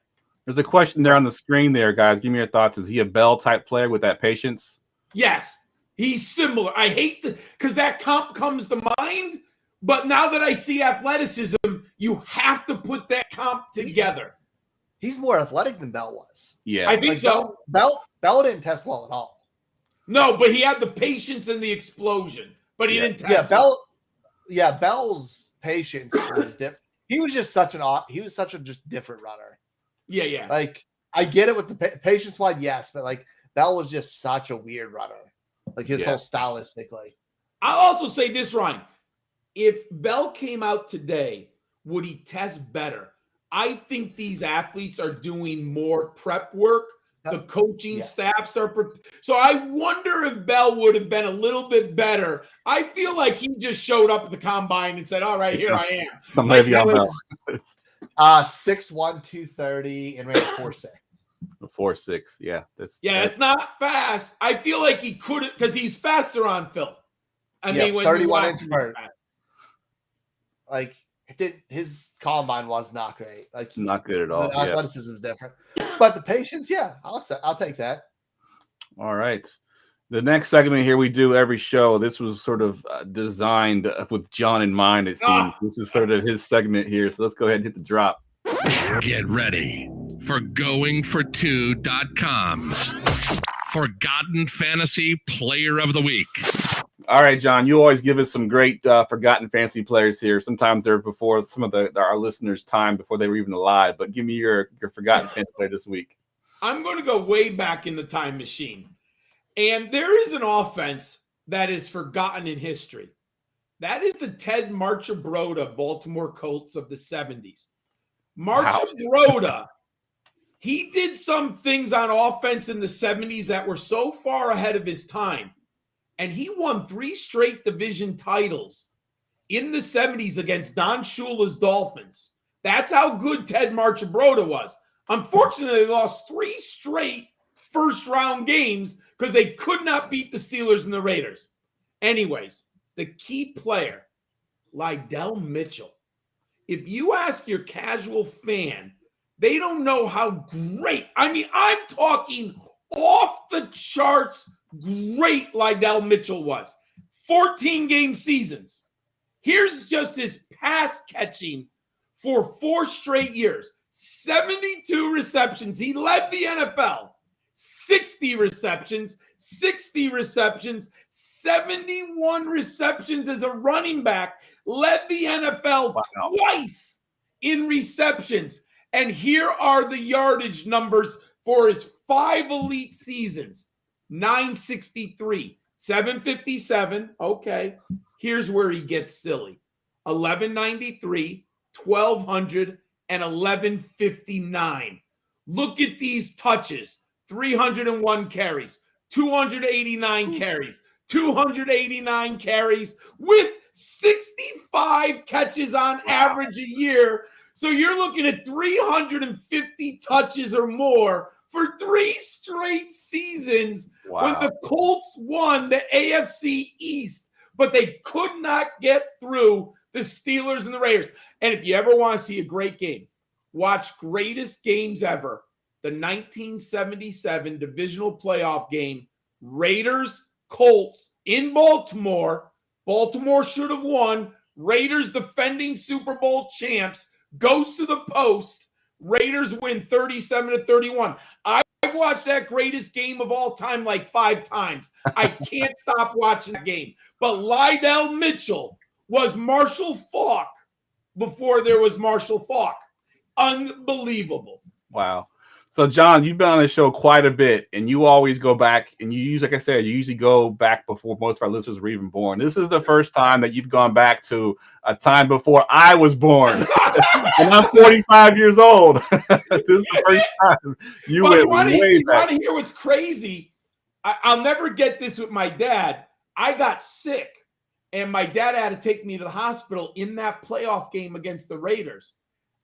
There's a question there on the screen there, guys. Give me your thoughts. Is he a Bell type player with that patience? Yes, he's similar. I hate because that comp comes to mind, but now that I see athleticism, you have to put that comp together. He's more athletic than Bell was. Yeah, I think so. Bell didn't test well at all. No, but he had the patience and the explosion, but he didn't test well. Bell's patience was different. He was such a just different runner. Yeah. Like, I get it with the patience wise, yes, but like Bell was just such a weird runner. Like his whole stylistically. I'll also say this, Ryan. If Bell came out today, would he test better? I think these athletes are doing more prep work. The coaching staffs are so I wonder if Bell would have been a little bit better. I feel like he just showed up at the combine and said, all right, here I am. I'm maybe on Bell. 6'1", 230, and ran 4.6. 4.6, yeah. It's not fast. I feel like he could have because he's faster on film. I mean, when 31-inch vert. Like his combine was not great. Like not good at all. The athleticism is different, but the patience, I'll take that. All right. The next segment here we do every show. This was sort of designed with John in mind. It seems this is sort of his segment here. So let's go ahead and hit the drop. Get ready for GoingFor2.com's Forgotten Fantasy Player of the Week. All right, John, you always give us some great forgotten fantasy players here. Sometimes they're before some of our listeners' time before they were even alive. But give me your forgotten fantasy player this week. I'm going to go way back in the time machine. And there is an offense that is forgotten in history. That is the Ted Marchibroda Baltimore Colts of the 70s. Marchibroda, he did some things on offense in the 70s that were so far ahead of his time. And he won 3 straight division titles in the 70s against Don Shula's Dolphins. That's how good Ted Marchibroda was. Unfortunately, they lost 3 straight first-round games because they could not beat the Steelers and the Raiders. Anyways, the key player, Lydell Mitchell. If you ask your casual fan, they don't know how great, I mean, I'm talking off the charts great Lydell Mitchell was. 14-game seasons. Here's just his pass catching for 4 straight years. 72 receptions. He led the NFL. 60 receptions, 60 receptions, 71 receptions as a running back. Led the NFL twice in receptions. And here are the yardage numbers for his 5 elite seasons. 963, 757. Okay. Here's where he gets silly. 1193, 1200, and 1159. Look at these touches. 301 carries, 289 carries, 289 carries with 65 catches on average a year. So you're looking at 350 touches or more for 3 straight seasons when the Colts won the AFC East, but they could not get through the Steelers and the Raiders. And if you ever want to see a great game, watch Greatest Games Ever, the 1977 divisional playoff game Raiders, Colts in Baltimore. Baltimore should have won. Raiders, defending Super Bowl champs, goes to the post. Raiders win 37-31. I watched that greatest game of all time like 5 times. I can't stop watching the game. But Lydell Mitchell was Marshall Faulk before there was Marshall Faulk. Unbelievable. Wow. So, John, you've been on the show quite a bit, and you always go back, and you usually, like I said, you usually go back before most of our listeners were even born. This is the first time that you've gone back to a time before I was born, and I'm 45 years old. This is the first time you went way back. You want to hear what's crazy? I'll never get this with my dad. I got sick, and my dad had to take me to the hospital in that playoff game against the Raiders.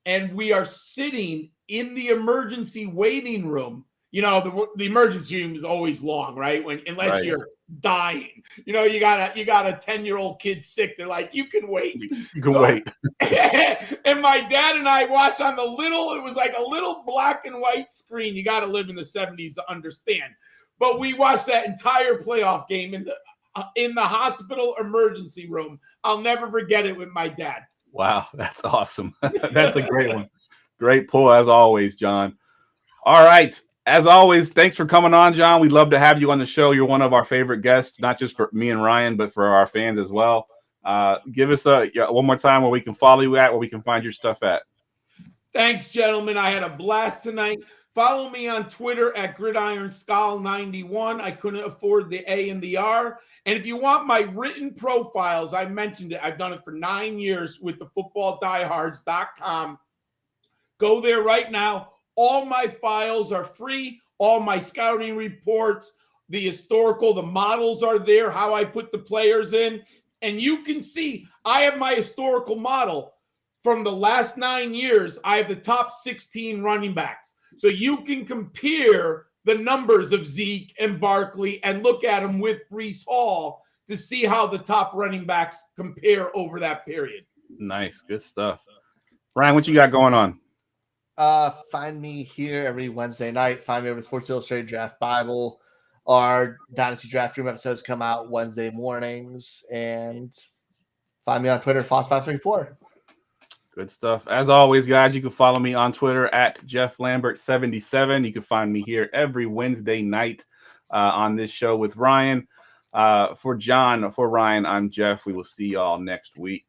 And we are sitting in the emergency waiting room. You know, the emergency room is always long, right? Unless you're dying. You know, you got a 10-year-old kid sick. They're like, you can wait. You can wait. And my dad and I watched on it was like a little black and white screen. You got to live in the 70s to understand. But we watched that entire playoff game in the hospital emergency room. I'll never forget it with my dad. Wow, that's awesome. That's a great one. Great pull as always, John. All right. As always, thanks for coming on, John. We'd love to have you on the show. You're one of our favorite guests, not just for me and Ryan, but for our fans as well. Give us one more time where we can follow you at, where we can find your stuff at. Thanks, gentlemen. I had a blast tonight. Follow me on Twitter at GridironSkull91. I couldn't afford the A and the R. And if you want my written profiles, I mentioned it. I've done it for 9 years with the footballdiehards.com. Go there right now. All my files are free. All my scouting reports, the historical, the models are there, how I put the players in. And you can see I have my historical model from the last 9 years. I have the top 16 running backs. So you can compare the numbers of Zeke and Barkley and look at them with Brees Hall to see how the top running backs compare over that period. Nice. Good stuff. Ryan, what you got going on? Find me here every Wednesday night. Find me over at Sports Illustrated Draft Bible. Our Dynasty Draft Room episodes come out Wednesday mornings. And find me on Twitter, Foss534. Good stuff. As always, guys, you can follow me on Twitter at JeffLambert77. You can find me here every Wednesday night on this show with Ryan. For John, for Ryan, I'm Jeff. We will see y'all next week.